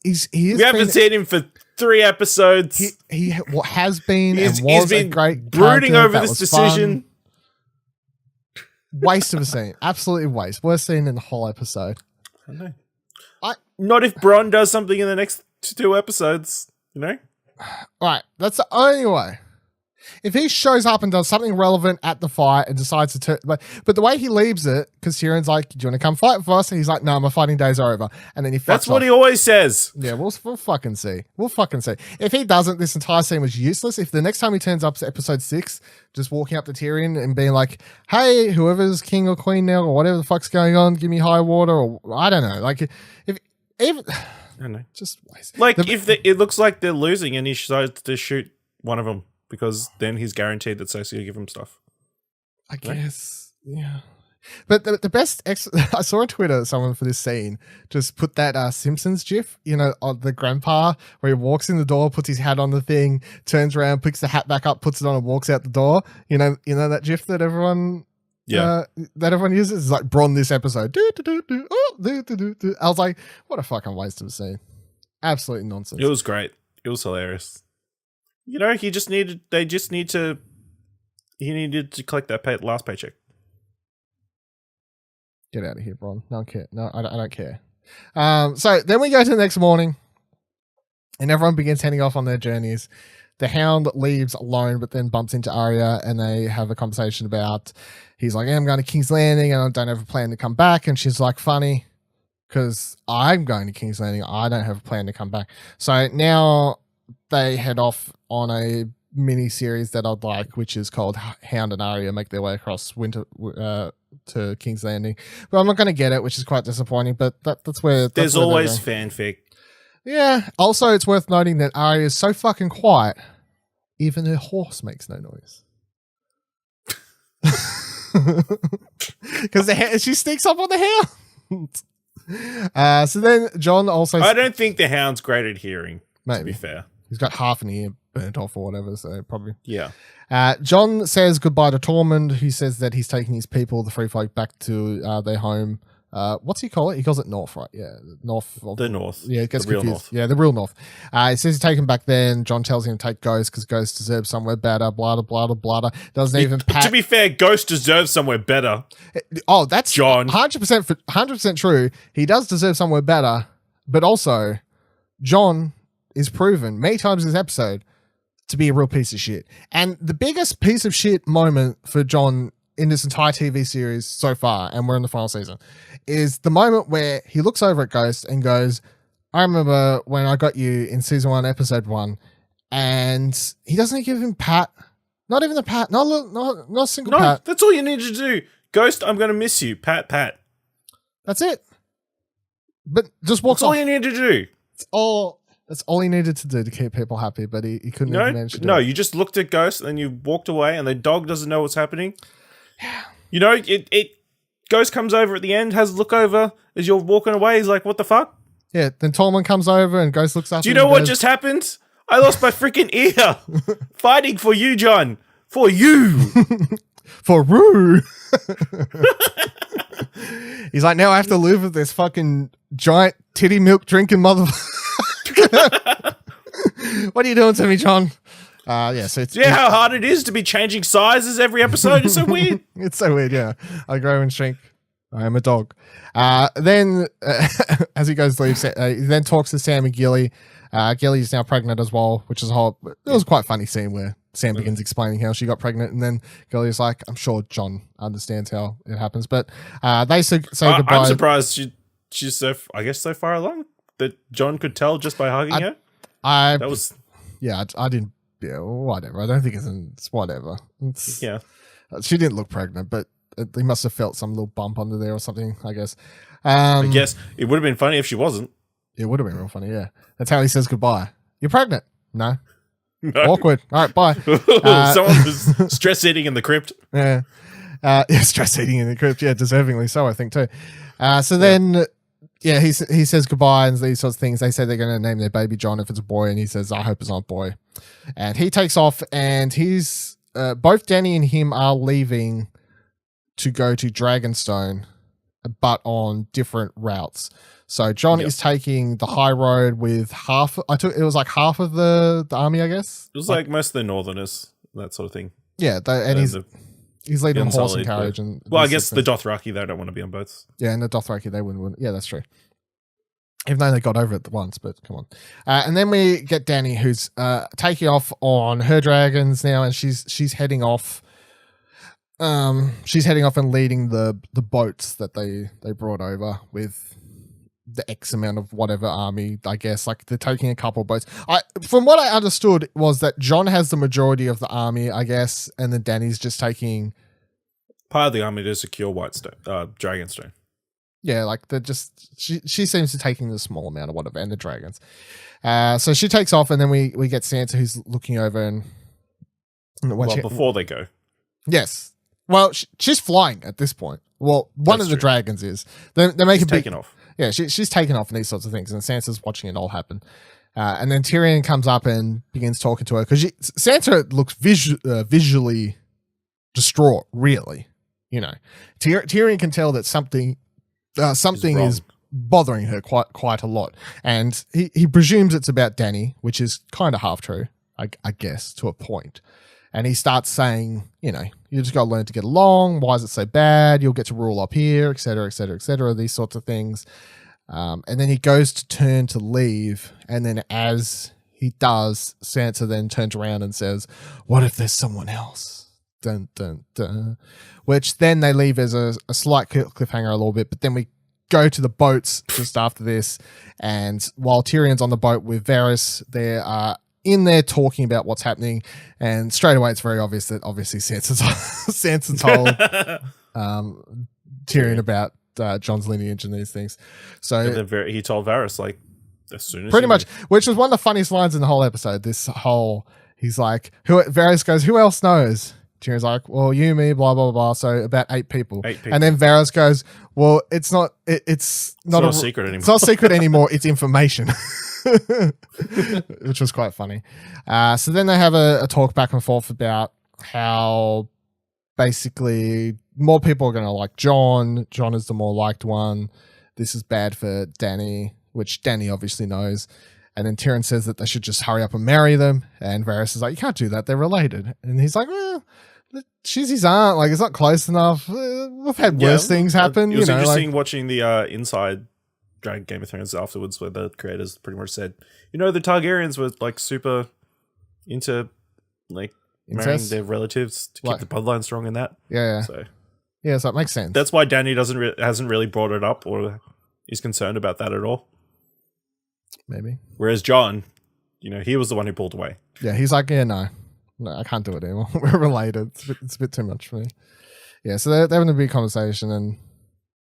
We haven't seen him for 3 episodes. He has been he's been a great brooding over this decision. Fun. Waste of a scene. Absolutely waste. Worst scene in the whole episode. I know. Not if Bronn does something in the next 2 episodes, you know? Right. That's the only way. If he shows up and does something relevant at the fight and decides to turn, but the way he leaves it, because Tyrion's like, do you want to come fight for us? And he's like, no, my fighting days are over. And then he fucks That's what off. he always says. Yeah, we'll fucking see. We'll fucking see. If he doesn't, this entire scene was useless. If the next time he turns up to episode 6, just walking up to Tyrion and being like, hey, whoever's king or queen now or whatever the fuck's going on, give me high water, or I don't know. Like, if I don't know, just waste. Like, it looks like they're losing and he decides to shoot one of them, because then he's guaranteed that Cersei will give him stuff. I guess, yeah. But the best, I saw on Twitter someone for this scene just put that Simpsons gif, you know, of the grandpa where he walks in the door, puts his hat on the thing, turns around, picks the hat back up, puts it on, and walks out the door. You know that gif that everyone, that everyone uses. It's like Bronn this episode. I was like, what a fucking waste of a scene. Absolutely nonsense. It was great. It was hilarious. You know, he needed to collect that last paycheck. Get out of here, Bronn. No, I don't care. So then we go to the next morning and everyone begins heading off on their journeys. The Hound leaves alone, but then bumps into Arya and they have a conversation about, he's like, I'm going to King's Landing and I don't have a plan to come back. And she's like, funny, because I'm going to King's Landing. I don't have a plan to come back. So now they head off on a mini series that I'd like, which is called Hound and Arya make their way across to King's Landing. But I'm not going to get it, which is quite disappointing. But that's where there's always fanfic. Yeah. Also, it's worth noting that Arya is so fucking quiet, even her horse makes no noise. Because she sneaks up on the Hound. So then John also. I don't think the Hound's great at hearing. Maybe. To be fair. He's got half an ear burnt off or whatever, so probably. Yeah. John says goodbye to Tormund, who says that he's taking his people, the free folk, back to their home. What's he call it? He calls it North, right? Yeah, North. The North. Yeah, it gets the real confused. North. Yeah, the real North. He says he's taking back there, and John tells him to take Ghost because Ghost deserves somewhere better, blah, blah, blah, blah. Doesn't even pat. To be fair, Ghost deserves somewhere better. Oh, that's John. 100% true. He does deserve somewhere better, but also John is proven many times this episode to be a real piece of shit. And the biggest piece of shit moment for John in this entire TV series so far, and we're in the final season, is the moment where he looks over at Ghost and goes, I remember when I got you in season 1, episode 1, and he doesn't give him pat. Not even a pat. Not a single pat. No, that's all you need to do. Ghost, I'm going to miss you. Pat. That's it. But just walks off. That's all you need to do. That's all he needed to do to keep people happy, but he couldn't even manage to do it. You just looked at Ghost and then you walked away and the dog doesn't know what's happening. Yeah. You know, Ghost comes over at the end, has a look over as you're walking away. He's like, what the fuck? Yeah, then Tormund comes over and Ghost looks up. Do you know what just happened? I lost my freaking ear. Fighting for you, John. For you. For Rue. He's like, now I have to live with this fucking giant titty milk drinking motherfucker. What are you doing to me, John? So it's how hard it is to be changing sizes every episode. It's so weird. It's so weird. Yeah, I grow and shrink. I am a dog. Then as he goes to leave, he then talks to Sam and Gilly. Gilly is now pregnant as well, which is it was quite a funny scene where Sam begins explaining how she got pregnant, and then Gilly is like, I'm sure John understands how it happens, but they say goodbye. I'm surprised she's so far along that John could tell just by hugging her. I didn't. Yeah, whatever. I don't think it's whatever. She didn't look pregnant, but he must have felt some little bump under there or something, I guess. I guess it would have been funny if she wasn't. It would have been real funny, yeah. That's how he says goodbye. You're pregnant? No. No. Awkward. All right, bye. Someone was stress eating in the crypt. Yeah. Stress eating in the crypt. Yeah, deservingly so, I think, too. Then he says goodbye and these sorts of things. They say they're going to name their baby John if it's a boy, and he says, I hope it's not a boy. And he takes off, and he's both Dany and him are leaving to go to Dragonstone, but on different routes. So John is taking the high road with half. It was like half of the army, I guess. It was like most of the Northerners, that sort of thing. Yeah, and he's leading on horse and carriage. I guess the Dothraki, they don't want to be on boats. Yeah, and the Dothraki, they wouldn't. Yeah, that's true. Even though they got over it once, but come on. And then we get Dany, who's taking off on her dragons now, and she's heading off. She's heading off and leading the boats that they brought over with the X amount of whatever army, I guess. Like, they're taking a couple of boats. From what I understood was that Jon has the majority of the army, I guess, and then Dany's just taking part of the army to secure Dragonstone. Yeah, like they're just she seems to be taking the small amount of whatever, and the dragons. So she takes off, and then we get Sansa, who's looking over and before they go. Yes. Well, she's flying at this point. Well, one of the dragons is. They make a big taking off. Yeah, she's taken off and these sorts of things, and Sansa's watching it all happen. And then Tyrion comes up and begins talking to her because Sansa looks visually distraught. Really, Tyrion can tell that something is bothering her quite a lot, and he presumes it's about Dany, which is kind of half true, I guess, to a point. And he starts saying, you just got to learn to get along. Why is it so bad? You'll get to rule up here, et cetera, et cetera, et cetera, these sorts of things. And then he goes to turn to leave. And then as he does, Sansa then turns around and says, what if there's someone else? Dun, dun, dun. Which then they leave as a slight cliffhanger a little bit. But then we go to the boats just after this. And while Tyrion's on the boat with Varys, there are in there talking about what's happening, and straight away it's very obvious that obviously Sansa told Tyrion about Jon's lineage and these things. So he told Varys like as soon as pretty much, which was one of the funniest lines in the whole episode. He's like, Varys goes, who else knows? Tyrion's like, well, you, me, blah blah blah. So about 8 people. And then Varys goes, well, it's not a secret anymore. It's not a secret anymore. It's information. Which was quite funny. So then they have a talk back and forth about how basically more people are going to like Jon. Jon is the more liked one. This is bad for Dany, which Dany obviously knows. And then Tyrion says that they should just hurry up and marry them. And Varys is like, you can't do that. They're related. And he's like, well, she's his aunt. Like, it's not close enough. We've had worse things happen. It was interesting watching the inside Game of Thrones afterwards, where the creators pretty much said, the Targaryens were like super into like marrying their relatives to keep the bloodline strong in that. Yeah. So it makes sense. That's why Dany hasn't really brought it up or is concerned about that at all. Maybe. Whereas Jon, he was the one who pulled away. Yeah, he's like, yeah, no, I can't do it anymore. We're related. It's a bit too much for me. Yeah, so they're having a big conversation and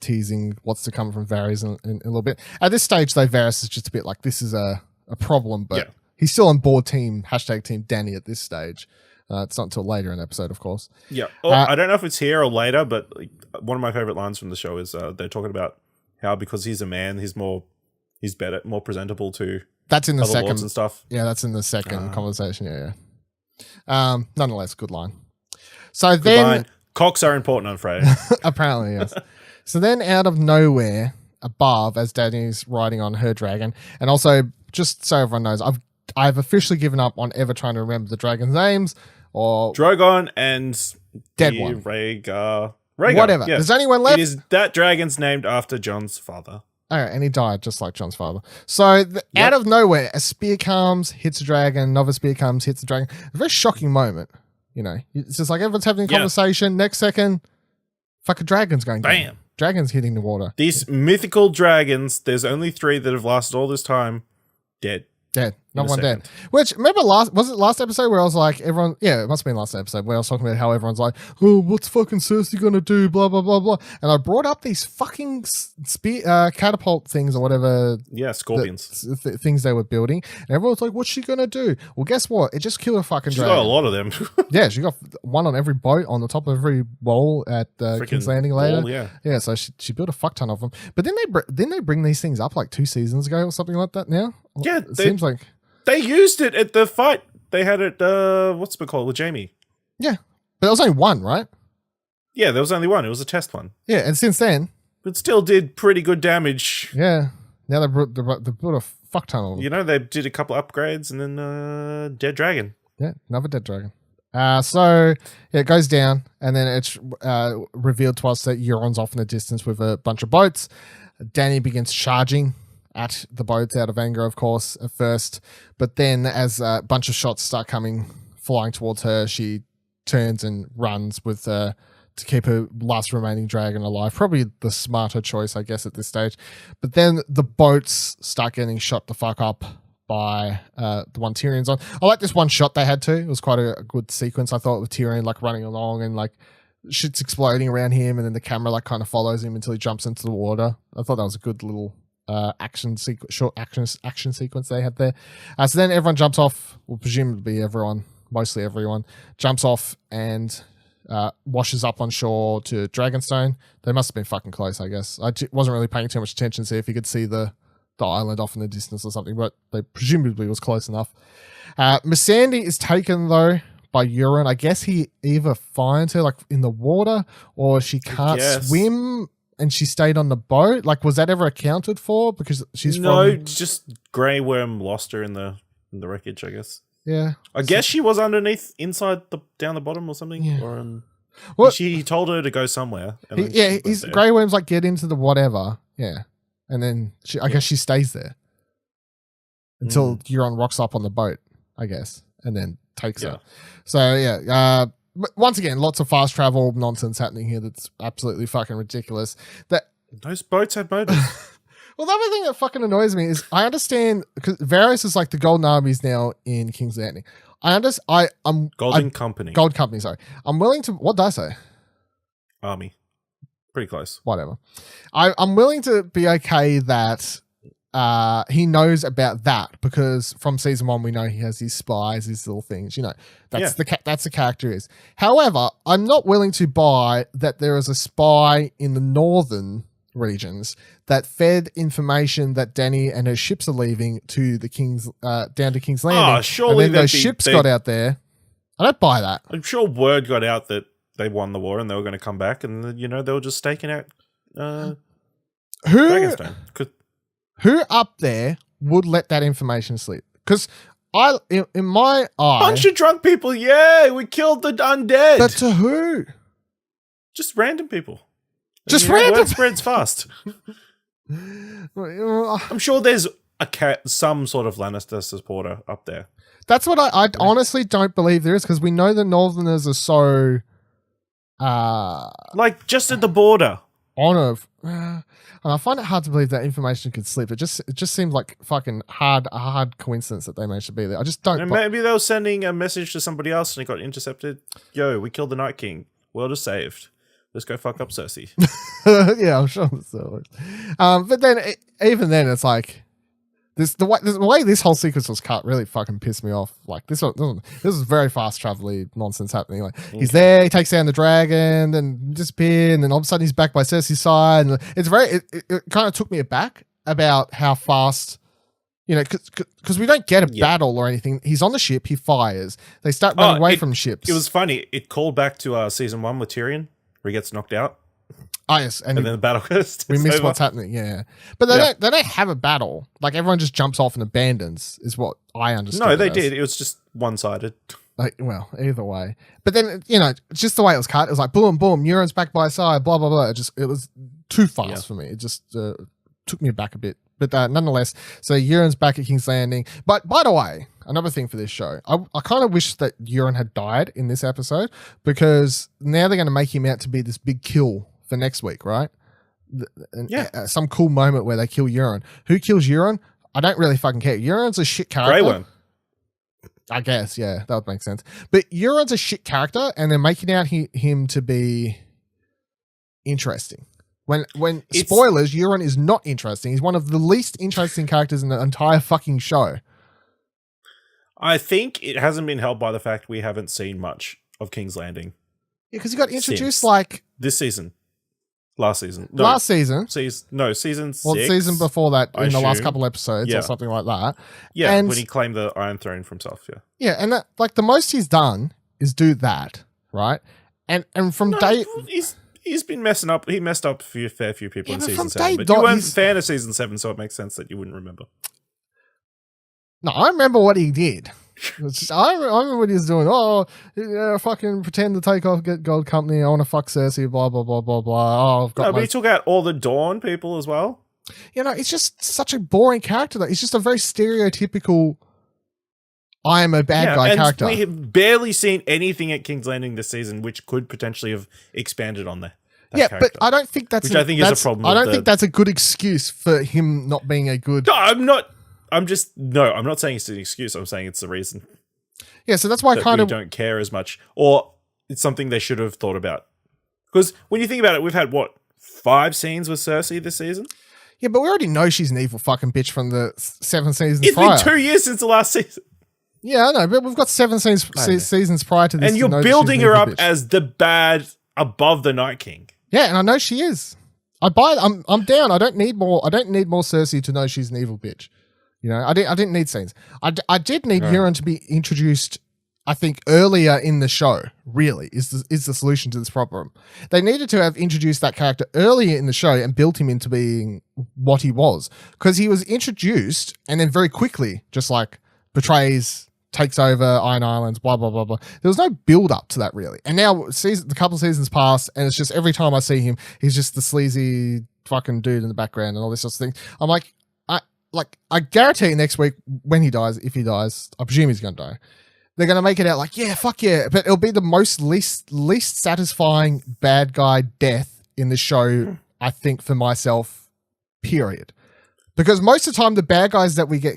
teasing what's to come from Varys in a little bit. At this stage, though, Varys is just a bit like, this is a problem, but he's still on board team Dany at this stage. It's not until later in the episode, of course. Yeah. I don't know if it's here or later, but one of my favorite lines from the show is they're talking about how because he's a man, he's better, more presentable to that's in the second lords and stuff. Yeah, that's in the second conversation. Yeah. Nonetheless, good line. So then cocks are important on Friday. Apparently, yes. So then out of nowhere, above, as Dany's riding on her dragon, and also just so everyone knows, I've officially given up on ever trying to remember the dragon's names or Drogon and dead one. Rhaegar. Whatever. Yeah. There's only one left. It is that dragon's named after Jon's father. Oh, and he died just like Jon's father. So out of nowhere, a spear comes, hits a dragon, another spear comes, hits a dragon. A very shocking moment. It's just like everyone's having a conversation. Next second, fucking dragon's going down. Bam. Dragons hitting the water. These mythical dragons, there's only 3 that have lasted all this time, dead. Yeah, not one dead. Which, remember was it last episode where I was like, everyone, yeah, it must have been last episode where I was talking about how everyone's like, oh, what's fucking Cersei gonna do, blah, blah, blah, blah. And I brought up these fucking catapult things or whatever. Yeah, scorpions. Things they were building. And everyone's like, what's she gonna do? Well, guess what? It just killed a fucking dragon. She got a lot of them. Yeah, she got one on every boat, on the top of every wall at King's Landing later. Wall, yeah, so she built a fuck ton of them. But then they bring these things up like 2 seasons ago or something like that now? Yeah, it seems like... They used it at the fight. They had it, what's it called, with Jaime. Yeah. But there was only one, right? Yeah, there was only one. It was a test one. Yeah, and since then... But still did pretty good damage. Yeah. Now they brought a fuck ton of them. You know, they did a couple upgrades and then dead dragon. Yeah, another dead dragon. So yeah, it goes down, and then it's revealed to us that Euron's off in the distance with a bunch of boats. Dany begins charging at the boats out of anger, of course, at first. But then as a bunch of shots start flying towards her, she turns and runs with to keep her last remaining dragon alive. Probably the smarter choice, I guess, at this stage. But then the boats start getting shot the fuck up by the one Tyrion's on. I like this one shot they had too. It was quite a good sequence, I thought, with Tyrion like running along and like shit's exploding around him, and then the camera like kind of follows him until he jumps into the water. I thought that was a good little short action sequence they had there. So then everyone jumps off, well, presumably mostly everyone jumps off and washes up on shore to Dragonstone. They must have been fucking close, I guess. I wasn't really paying too much attention to see if you could see the island off in the distance or something, but they presumably was close enough. Missandei is taken though by Euron. I guess he either finds her like in the water or she can't swim and she stayed on the boat. Like, was that ever accounted for? Because she's just Grey Worm lost her in the wreckage, I guess. Yeah, I guess she was inside down the bottom or something. Yeah. Or he told her to go somewhere. He's Grey Worm's like get into the whatever. Yeah, and then I guess she stays there until Euron rocks up on the boat, I guess, and then takes her. So yeah. But once again, lots of fast travel nonsense happening here that's absolutely fucking ridiculous. Those boats had motors. Well, the other thing that fucking annoys me is I understand because Varys is like the Golden Army's now in King's Landing. Golden Company. Gold Company, sorry. I'm willing to... What did I say? Army. Pretty close. Whatever. I'm willing to be okay that he knows about that because from season 1 we know he has his spies, his little things. You know, that's the character is. However, I'm not willing to buy that there is a spy in the northern regions that fed information that Dany and her ships are leaving to the King's down to King's Landing. Surely and then those ships got out there. I don't buy that. I'm sure word got out that they won the war and they were going to come back, and they were just staking out Dragonstone. Who up there would let that information slip? Because in my eye, bunch of drunk people. Yeah, we killed the undead. But to who? Just random people. Just random. Word spreads fast. I'm sure there's some sort of Lannister supporter up there. That's what I honestly don't believe there is, because we know the Northerners are so like just at the border. And I find it hard to believe that information could slip. It just seems like fucking a hard coincidence that they managed to be there. I just don't. And maybe they were sending a message to somebody else and it got intercepted. Yo, we killed the Night King. World is saved. Let's go fuck up Cersei. Yeah, I'm sure so. But then, even then, it's like the way this whole sequence was cut really fucking pissed me off. Like this is very fast travel-y nonsense happening. Like he's there, he takes down the dragon, then disappear, and then all of a sudden he's back by Cersei's side. And it's it kind of took me aback about how fast. You know, because we don't get a battle or anything. He's on the ship, he fires. They start running away from ships. It was funny. It called back to season 1 with Tyrion, where he gets knocked out. Oh yes, and then the battle goes. We miss what's happening. Yeah, but they don't have a battle. Like everyone just jumps off and abandons. Is what I understand. No, they did. It was just one-sided. Like, well, either way. But then just the way it was cut, it was like boom, boom. Euron's back by his side. Blah blah blah. It was too fast for me. It just took me back a bit. But nonetheless, so Euron's back at King's Landing. But by the way, another thing for this show, I kind of wish that Euron had died in this episode, because now they're going to make him out to be this big kill for next week, right? Some cool moment where they kill Euron. Who kills Euron? I don't really fucking care. Euron's a shit character. Grey Worm. I guess, yeah, that would make sense. But Euron's a shit character, and they're making out him to be interesting. When spoilers, Euron is not interesting. He's one of the least interesting characters in the entire fucking show. I think it hasn't been helped by the fact we haven't seen much of King's Landing. Yeah, because he got introduced this season. Last season. No, last season. Season 6. Well, season before that, in the last couple episodes or something like that. Yeah, and when he claimed the Iron Throne for himself, yeah. Yeah, and that, like, the most he's done is do that, right? And from day... He's been messing up. He messed up a fair few people in season 7. But you weren't a fan of season 7, so it makes sense that you wouldn't remember. No, I remember what he did. I remember what he was doing. Oh, yeah, fucking pretend to take off, get Gold Company. I want to fuck Cersei, blah, blah, blah, blah, blah. Oh, I've got but he took out all the Dawn people as well. You know, it's just such a boring character, though. He's just a very stereotypical, I am a bad guy character. We have barely seen anything at King's Landing this season which could potentially have expanded on that character. But I don't think that's... Which I think is a problem. I don't think that's a good excuse for him not being a good... No, I'm not saying it's an excuse. I'm saying it's the reason. Yeah, so that's why I don't care as much. Or it's something they should have thought about. Because when you think about it, we've had, 5 scenes with Cersei this season? Yeah, but we already know she's an evil fucking bitch from the 7 seasons prior. It's been 2 years since the last season. Yeah, I know, but we've got 7 seasons prior to this. And you're building her up as the bad above the Night King. Yeah, and I know she is. I'm down. I don't need more Cersei to know she's an evil bitch. You know, I didn't need scenes. I did need Euron to be introduced, I think, earlier in the show, really, is the solution to this problem. They needed to have introduced that character earlier in the show and built him into being what he was. Because he was introduced and then very quickly just like betrays, takes over Iron Islands, blah, blah, blah, blah. There was no build up to that, really. And now the couple of seasons passed and it's just every time I see him, he's just the sleazy fucking dude in the background and all this sort of thing. I'm like, I guarantee next week when he dies, if he dies, I presume he's going to die. They're going to make it out like, yeah, fuck yeah. But it'll be the least satisfying bad guy death in the show, I think, for myself, period. Because most of the time, the bad guys that we get,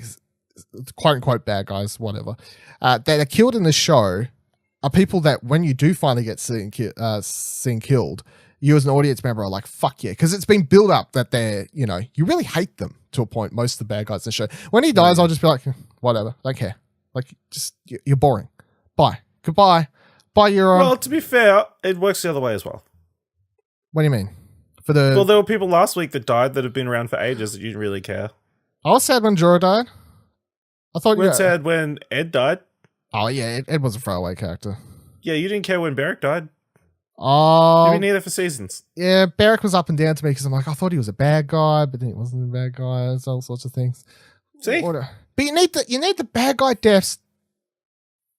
quote unquote bad guys, whatever, that are killed in the show are people that when you do finally get seen killed, you as an audience member are like, fuck yeah. Because it's been built up that they're, you know, you really hate them to a point, most of the bad guys in the show. When he dies, I'll just be like, whatever, don't care. Like, just, you're boring. Bye. Goodbye. Bye, Euron. Well, to be fair, it works the other way as well. What do you mean? Well, there were people last week that died that have been around for ages that you didn't really care. I was sad when Jorah died. I thought you were sad when Ed died. Oh, yeah, Ed was a throwaway character. Yeah, you didn't care when Beric died. Oh. You've been neither for seasons. Yeah, Beric was up and down to me because I'm like, I thought he was a bad guy, but then he wasn't a bad guy. It's all sorts of things. See? But you need the bad guy deaths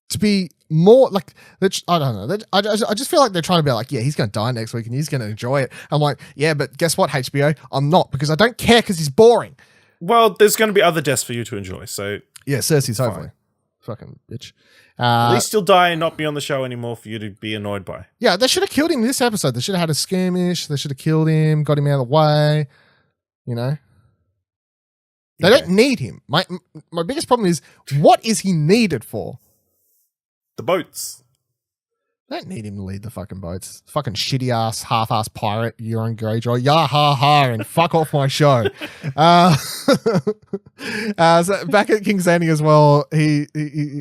to be more like, I don't know. I just feel like they're trying to be like, yeah, he's going to die next week and he's going to enjoy it. I'm like, yeah, but guess what, HBO? I'm not, because I don't care because he's boring. Well, there's going to be other deaths for you to enjoy, so... Yeah, Cersei's hopefully. Fucking bitch. At least he'll die and not be on the show anymore for you to be annoyed by. Yeah, they should have killed him this episode. They should have had a skirmish. They should have killed him, got him out of the way. You know? They don't need him. My biggest problem is, what is he needed for? The boats. They don't need him to lead the fucking boats. Fucking shitty ass, half ass pirate, Euron Greyjoy. Yah ha ha, and fuck off my show. So back at King's Landing as well, he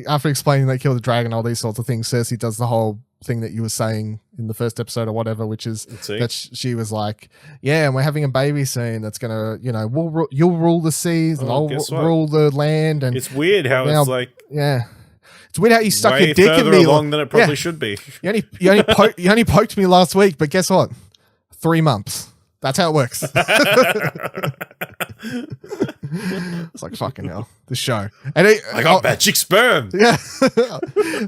after explaining they killed the dragon, all these sorts of things, Cersei does the whole thing that you were saying in the first episode or whatever, which is that she was like, yeah, and we're having a baby soon that's gonna, you know, you'll rule the seas and I'll rule the land. And it's weird how it's like, yeah. It's weird how you stuck way your dick in me along than it probably should be. You only poked me last week, but guess what? 3 months. That's how it works. It's like, fucking hell, the show. And I got magic sperm. Yeah.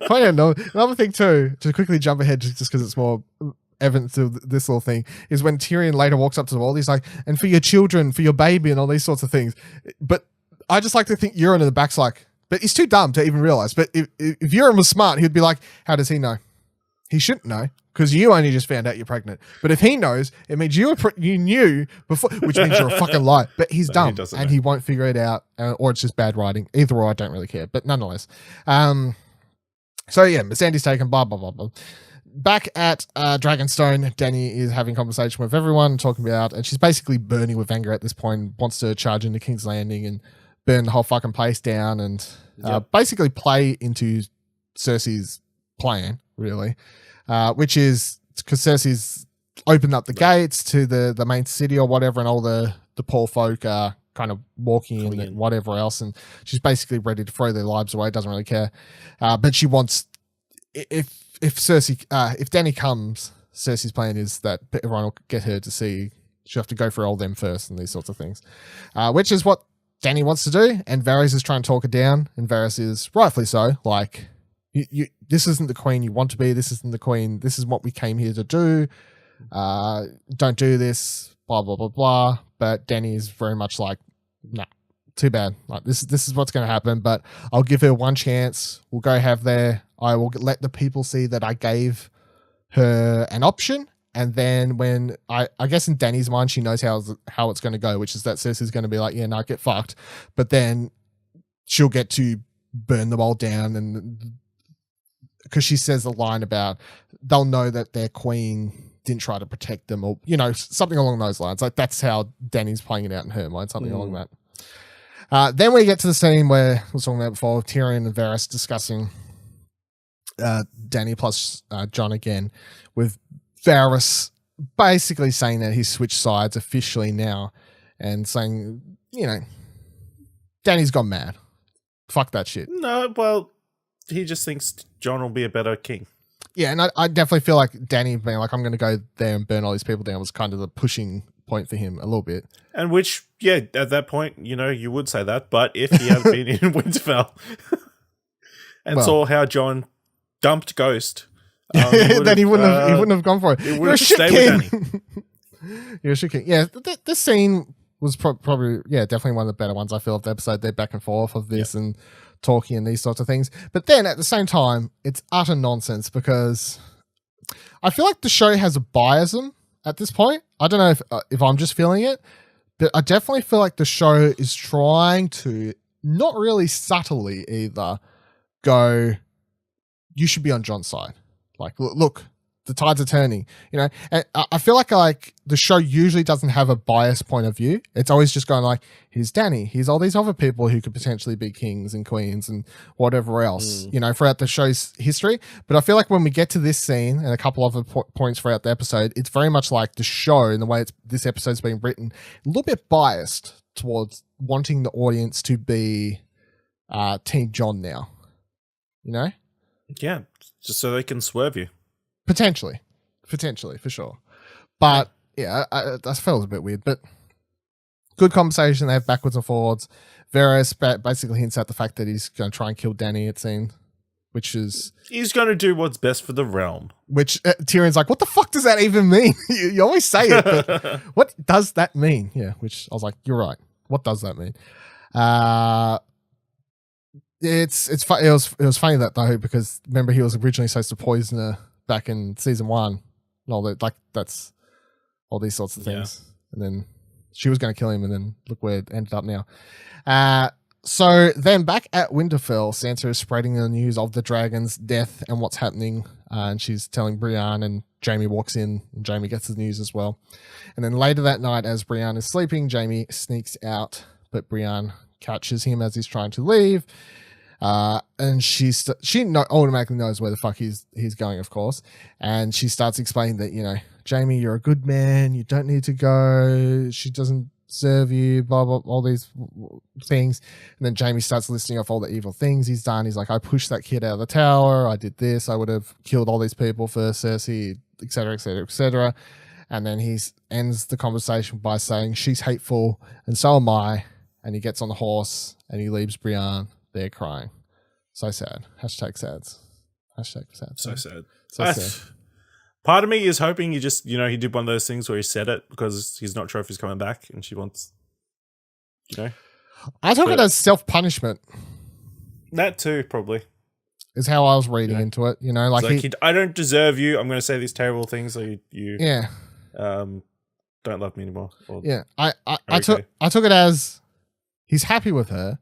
Funny enough, another thing too, to quickly jump ahead just because it's more evidence of this little thing, is when Tyrion later walks up to the wall, he's like, and for your children, for your baby, and all these sorts of things. But I just like to think Euron in the back's like, but he's too dumb to even realize. But if Euron was smart, he'd be like, how does he know? He shouldn't know because you only just found out you're pregnant. But if he knows, it means you knew before, which means you're a fucking lie. But he's dumb and he won't figure it out, or it's just bad writing. Either or, I don't really care. But nonetheless, so yeah, Sandy's taken. Blah blah blah blah. Back at Dragonstone, Dany is having conversation with everyone, talking about, and she's basically burning with anger at this point. Wants to charge into King's Landing and burn the whole fucking place down, and basically play into Cersei's plan, really. Which is because Cersei's opened up the gates to the main city or whatever, and all the poor folk are kind of walking in and whatever else, and she's basically ready to throw their lives away, doesn't really care. But she wants, if Dany comes, Cersei's plan is that everyone will get her to see, she'll have to go for all them first and these sorts of things, which is what Dany wants to do, and Varys is trying to talk her down, and Varys is rightfully so, like, this isn't the queen you want to be. This isn't the queen. This is what we came here to do. Don't do this. Blah blah blah blah. But Dany is very much like, nah, too bad. Like this is what's going to happen. But I'll give her one chance. We'll go have there. I will let the people see that I gave her an option. And then when I guess in Dany's mind, she knows how it's going to go, which is that Cersei's going to be like, yeah, no, get fucked. But then she'll get to burn them all down, and because she says a line about they'll know that their queen didn't try to protect them, or, you know, something along those lines. Like, that's how Dany's playing it out in her mind, something along that. Then we get to the scene where I was talking about before, Tyrion and Varys discussing Dany plus Jon again, with Varys basically saying that he's switched sides officially now, and saying, you know, Dany's gone mad. Fuck that shit. No, well, he just thinks Jon will be a better king. Yeah, and I definitely feel like Dany being like, I'm going to go there and burn all these people down, was kind of the pushing point for him a little bit. And which, yeah, at that point, you know, you would say that. But if he had been in Winterfell and saw how Jon dumped Ghost, then he wouldn't have gone for it. He would have stayed with Dany. You're a shit king. Yeah, this scene was probably, definitely one of the better ones, I feel, of the episode. They're back and forth of this and talking and these sorts of things. But then at the same time, it's utter nonsense, because I feel like the show has a biasm at this point. I don't know if I'm just feeling it, but I definitely feel like the show is trying to, not really subtly either, go, you should be on Jon's side. Like, look, the tides are turning, you know. And I feel like the show usually doesn't have a biased point of view. It's always just going like, here's Dany, here's all these other people who could potentially be kings and queens and whatever else, you know, throughout the show's history. But I feel like when we get to this scene and a couple other points throughout the episode, it's very much like the show and the way this episode's been written, a little bit biased towards wanting the audience to be Team Jon now, you know? Yeah, just so they can swerve you. Potentially, for sure. But yeah, I felt it was a bit weird, but good conversation. They have backwards and forwards. Varys basically hints at the fact that he's going to try and kill Dany, it seemed, which is... He's going to do what's best for the realm. Which Tyrion's like, what the fuck does that even mean? you always say it, but what does that mean? Yeah, which I was like, you're right. What does that mean? It was funny that though, because remember he was originally supposed to poison her back in season 1 and all that, like, that's all these sorts of things. And then she was going to kill him, and then look where it ended up now. So then back at Winterfell, Sansa is spreading the news of the dragon's death and what's happening. And she's telling Brienne, and Jaime walks in, and Jaime gets the news as well. And then later that night, as Brienne is sleeping, Jaime sneaks out, but Brienne catches him as he's trying to leave. And she automatically knows where the fuck he's going, of course. And she starts explaining that, you know, Jaime, you're a good man. You don't need to go. She doesn't serve you, blah, blah, all these things. And then Jaime starts listing off all the evil things he's done. He's like, I pushed that kid out of the tower. I did this. I would have killed all these people for Cersei, etc., etc., etc. And then he ends the conversation by saying, she's hateful and so am I. And he gets on the horse and he leaves Brienne there crying. So sad. Hashtag sads. Hashtag sad. So sad. So sad. Part of me is hoping he just, you know, he did one of those things where he said it because he's not sure if he's coming back and she wants, you know. I took it as self-punishment. That too, probably. is how I was reading into it. You know, like, I don't deserve you. I'm going to say these terrible things so you yeah, don't love me anymore. Yeah, I took it as he's happy with her,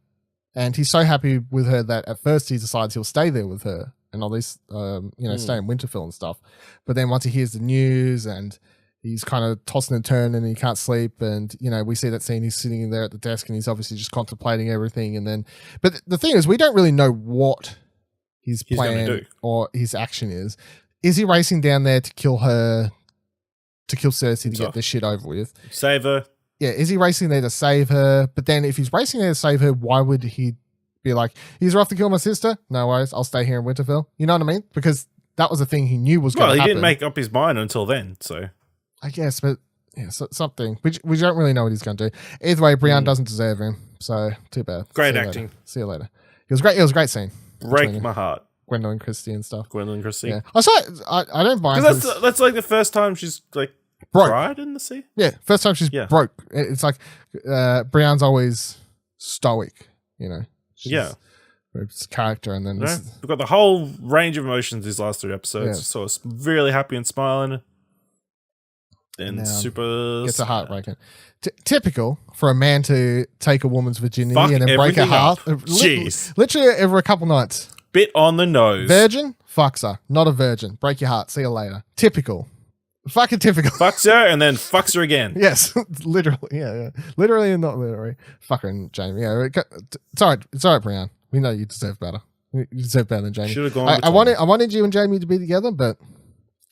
and he's so happy with her that at first he decides he'll stay there with her and all this, stay in Winterfell and stuff. But then once he hears the news and he's kind of tossing and turning and he can't sleep, and we see that scene, he's sitting there at the desk and he's obviously just contemplating everything. And then, but the thing is, we don't really know what his plan or his action is. Is he racing down there to kill her? To kill Cersei to get this shit over with. Save her. Yeah, is he racing there to save her? But then if he's racing there to save her, why would he be like, he's off to kill my sister? No worries, I'll stay here in Winterfell. You know what I mean? Because that was the thing he knew was going to happen. Well, he didn't make up his mind until then, so. I guess, but yeah, something. We don't really know what he's going to do. Either way, Brienne doesn't deserve him, so too bad. Great acting. See you later. It was great. It was a great scene. Break my heart. Gwendolyn Christie and stuff. Gwendolyn Christie. Yeah. I don't mind. Because that's like the first time she's like, cried in the sea? Yeah, first time she's broke. It's like Brienne's always stoic, She's character, and then we've got the whole range of emotions these last 3 episodes. Yeah. So it's really happy and smiling, then super gets a heartbreaking. Typical for a man to take a woman's virginity and then break her heart. Jeez, literally every couple nights. Bit on the nose. Virgin, fucks her. Not a virgin. Break your heart. See you later. Typical. Fucking typical. Fucks her and then fucks her again. Yes, literally. Yeah. Literally and not literally. Fucking Jamie. Yeah, it's all right, Brienne. We know you deserve better. You deserve better than Jamie. Should have gone. I wanted you and Jamie to be together, but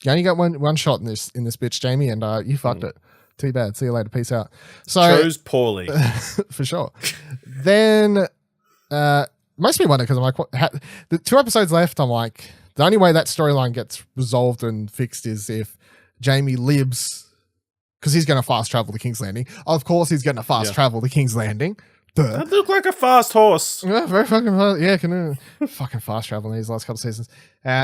you only got one shot in this bitch, Jamie, and you fucked it. Too bad. See you later. Peace out. So chose poorly for sure. Then makes me wonder because I'm like, the 2 episodes left. I'm like, the only way that storyline gets resolved and fixed is if Jamie lives, because he's going to fast travel to King's Landing. Of course, he's going to fast travel to King's Landing. That looked like a fast horse. Yeah, very fucking fast. Yeah, can fucking fast travel in these last couple of seasons.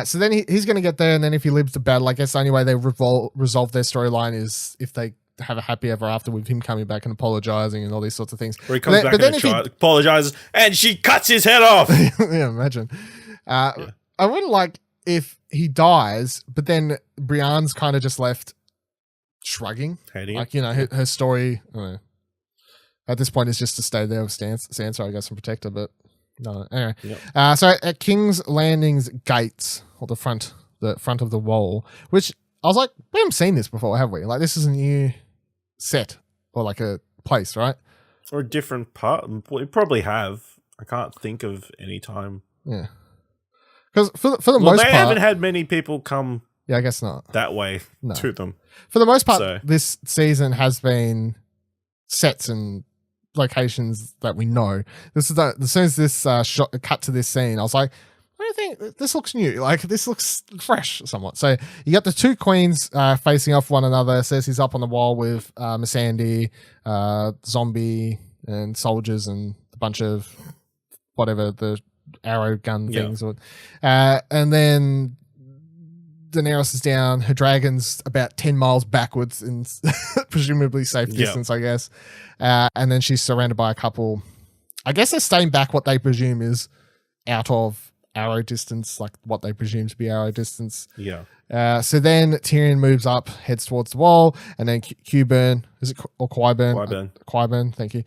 So then he's going to get there, and then if he lives the battle, I guess the only way they resolve their storyline is if they have a happy ever after with him coming back and apologizing and all these sorts of things. Where he comes back and apologizes, and she cuts his head off. Yeah, imagine. I wouldn't like if he dies, but then Brienne's kind of just left shrugging. Hating like, her story, I don't know, at this point is just to stay there with Sansa, I guess, and protect her, but no. Anyway. Yep. So at King's Landing's gates, or the front of the wall, which I was like, we haven't seen this before, have we? Like, this is a new set, or like a place, right? Or a different part. We probably have. I can't think of any time. Yeah. Because for the most part, they haven't had many people come. Yeah, I guess not that way to them. For the most part, this season has been sets and locations that we know. This is as soon as this cut to this scene, I was like, "What do you think? This looks new. Like this looks fresh, somewhat." So you got the 2 queens facing off one another. Cersei's up on the wall with Missandei, zombie, and soldiers, and a bunch of whatever the arrow gun things, and then Daenerys is down. Her dragon's about 10 miles backwards in presumably safe distance, I guess. And then she's surrounded by a couple. I guess they're staying back what they presume is out of arrow distance, like what they presume to be arrow distance. Yeah. So then Tyrion moves up, heads towards the wall, and then Qyburn, is it or Qyburn? Qyburn, thank you.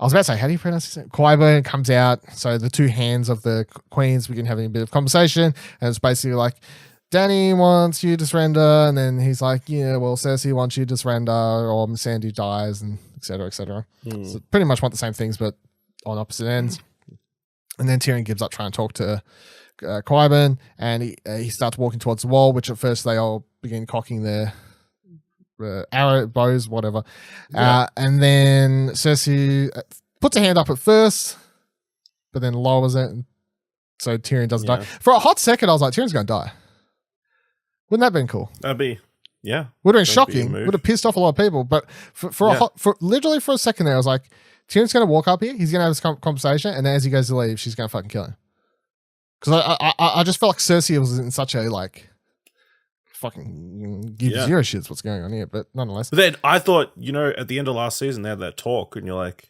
I was about to say, how do you pronounce it? Qyburn comes out. So the 2 hands of the queens begin having a bit of conversation, and it's basically like, Danny wants you to surrender, and then he's like, yeah, well, Cersei wants you to surrender, or Missandei dies, and et cetera, et cetera. So pretty much want the same things, but on opposite ends. And then Tyrion gives up trying to talk to Qyburn, and he starts walking towards the wall, which at first they all begin cocking their arrow bows, whatever. And then Cersei puts her hand up at first, but then lowers it, so Tyrion doesn't die. For a hot second, I was like, Tyrion's going to die. Wouldn't that have been cool? That'd be, yeah. Would have been shocking. Would have pissed off a lot of people. But for literally for a second there, I was like, Tyrion's going to walk up here. He's going to have this conversation. And then as he goes to leave, she's going to fucking kill him. Because I just felt like Cersei was in such a like, fucking give zero shits what's going on here. But nonetheless. But then I thought, at the end of last season, they had that talk. And you're like,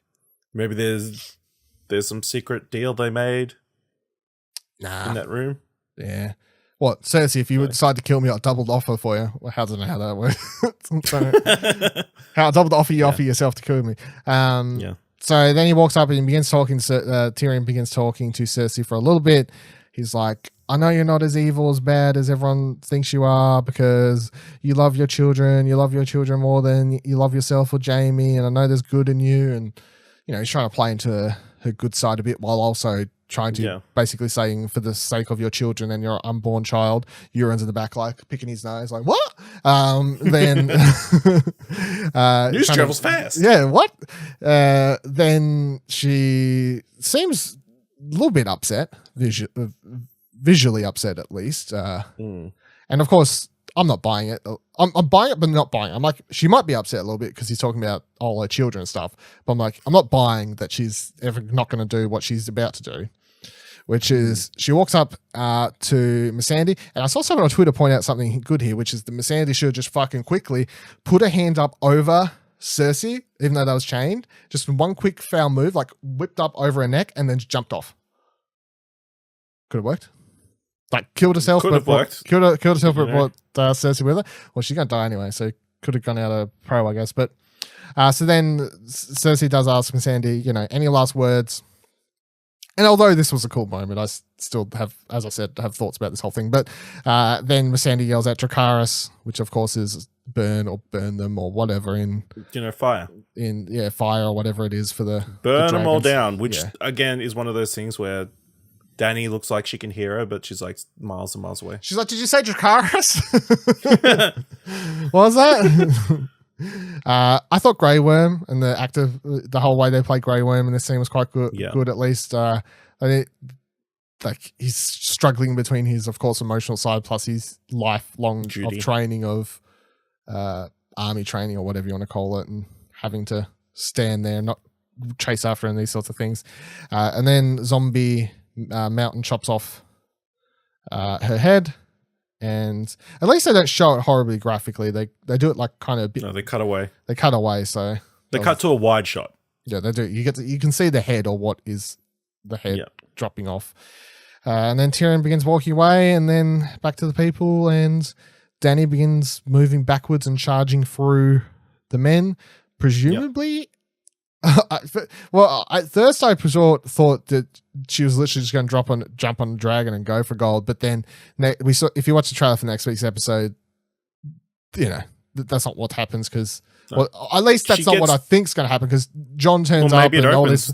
maybe there's some secret deal they made in that room. Yeah. What, Cersei, if you would decide to kill me, I'll double the offer for you. Well, I don't know how that works. I'll double the offer you offer yourself to kill me. So then he walks up and begins talking to Tyrion begins talking to Cersei for a little bit. He's like, I know you're not as evil, as bad as everyone thinks you are because you love your children. You love your children more than you love yourself or Jaime. And I know there's good in you. And, he's trying to play into her good side a bit while also trying to basically saying for the sake of your children and your unborn child, Euron's in the back like picking his nose like, what? Then news travels fast. Yeah, what? Then she seems a little bit upset, visually upset at least. And of course, I'm not buying it. I'm buying it, but not buying it. I'm like, she might be upset a little bit because he's talking about all her children and stuff. But I'm like, I'm not buying that she's ever not going to do what she's about to do, which is she walks up to Missandei. And I saw someone on Twitter point out something good here, which is the Missandei should just fucking quickly put her hand up over Cersei, even though that was chained. Just one quick foul move, like whipped up over her neck and then just jumped off. Could have worked. Like killed herself. Could have worked. Killed herself, but brought Cersei with her. Well, she's gonna die anyway, so could have gone out a pro, I guess. But so then Cersei does ask Missandei, any last words? And although this was a cool moment, I still have, as I said, have thoughts about this whole thing. But then Missandei yells at Dracarys, which of course is burn them or whatever in fire. Fire or whatever it is for the burn them all down. Which again is one of those things where Dany looks like she can hear her, but she's like miles and miles away. She's like, did you say Dracarys? What was that? I thought Grey Worm and the whole way they play Grey Worm in this scene was quite good. Yeah. Good at least. I think like he's struggling between his, of course, emotional side plus his lifelong duty of training of army training or whatever you want to call it, and having to stand there and not chase after and these sorts of things. And then Zombie Mountain chops off her head, and at least they don't show it horribly graphically. They do it like kind of a bit. No, they cut away. So they cut to a wide shot. Yeah, they do. You can see the head or what is the head dropping off, and then Tyrion begins walking away, and then back to the people, and Dany begins moving backwards and charging through the men, presumably. At first I thought that she was literally just going to jump on a dragon and go for gold, but then we saw, if you watch the trailer for next week's episode, that's not what happens because, at least that's not what I think's going to happen because Jon turns up and all this.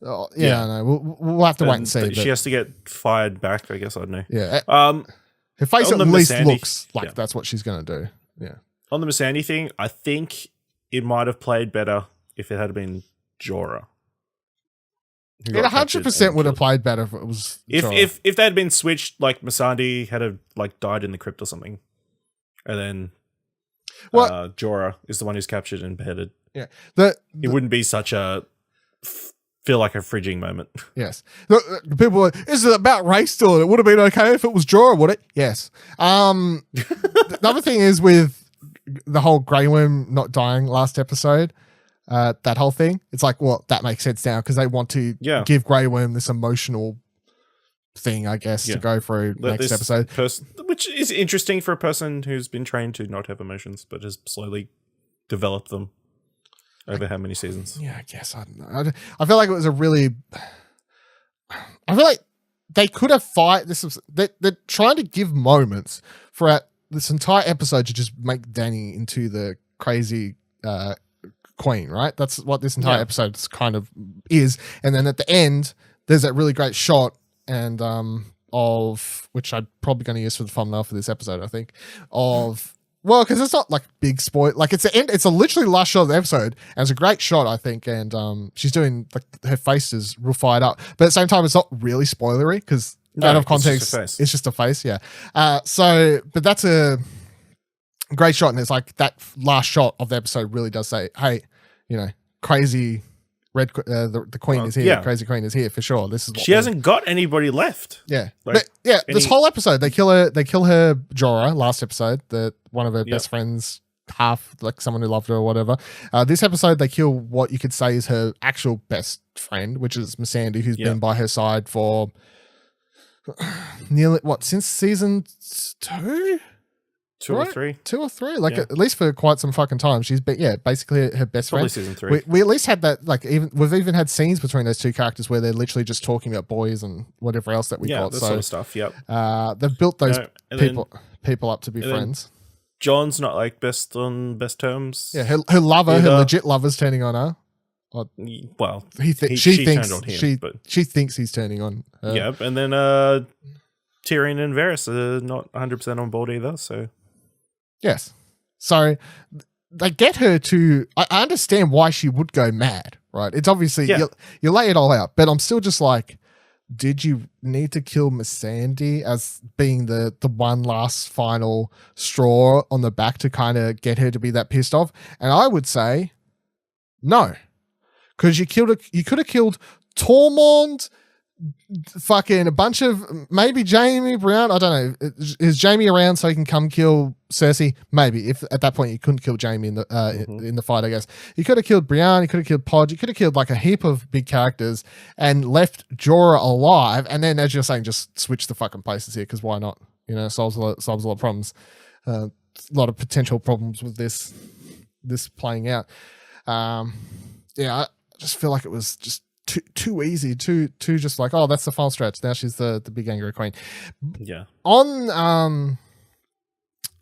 I know. We'll have to wait and see. She has to get fired back. I guess I don't know. Yeah. Her face at least looks like that's what she's going to do. Yeah. On the Missandei thing, I think it might have played better if it had been Jorah. It 100% would have played better if it was Jorah. If they had been switched, like Missandei had died in the crypt or something, and then Jorah is the one who's captured and beheaded. Yeah, it wouldn't be such a feel like a fridging moment. Yes, the people were, is it about race still? It would have been okay if it was Jorah, would it? Yes. The other thing is with the whole Grey Worm not dying last episode. That whole thing, it's like, well, that makes sense now because they want to give Grey Worm this emotional thing, I guess, to go through next episode. Which is interesting for a person who's been trained to not have emotions, but has slowly developed them over how many seasons? Yeah, I guess. I don't know. I feel like it was a really... I feel like they could have they're trying to give moments for this entire episode to just make Dany into the crazy... queen, right? That's what this entire episode kind of is. And then at the end, there's that really great shot and of which I'm probably going to use for the thumbnail for this episode, I think, because it's not like big spoil, like it's the end, it's a literally last shot of the episode, and it's a great shot, I think, and she's doing, like, her face is real fired up, but at the same time it's not really spoilery because out of context it's just a face. But that's a great shot, and it's like that last shot of the episode really does say, hey, crazy the queen is here. Crazy queen is here for sure. This is what she hasn't got anybody left. This whole episode they kill her Jorah last episode, one of her best friends, half like someone who loved her or whatever. This episode they kill what you could say is her actual best friend, which is Missandei, who's been by her side for nearly since season 2? Two or three. Like at least for quite some fucking time. She's been basically her best Probably friend. Season 3. We at least had that, we've even had scenes between those two characters where they're literally just talking about boys and whatever else that we got. That sort of stuff. Yep. They've built those people up to be friends. John's not like best on best terms. Yeah, her lover, her legit lover's turning on her. Well, she thinks turned on him, she thinks he's turning on her. Yeah, and then Tyrion and Varys are not 100% on board either. So yes, so they get her to. I understand why she would go mad, right? It's obviously you lay it all out, but I'm still just like, did you need to kill Missandei as being the one last final straw on the back to kind of get her to be that pissed off? And I would say no. Because you could have killed Tormund, fucking a bunch of maybe Jaime, Brienne. I don't know. Is Jaime around so he can come kill Cersei? Maybe. If at that point you couldn't kill Jaime in the fight, I guess you could have killed Brienne. You could have killed Podge. You could have killed like a heap of big characters and left Jorah alive. And then, as you're saying, just switch the fucking places here because why not? Solves a lot of problems. A lot of potential problems with this playing out. I just feel like it was just too easy, too just like, oh, that's the final stretch. Now she's the big angry queen. Yeah. On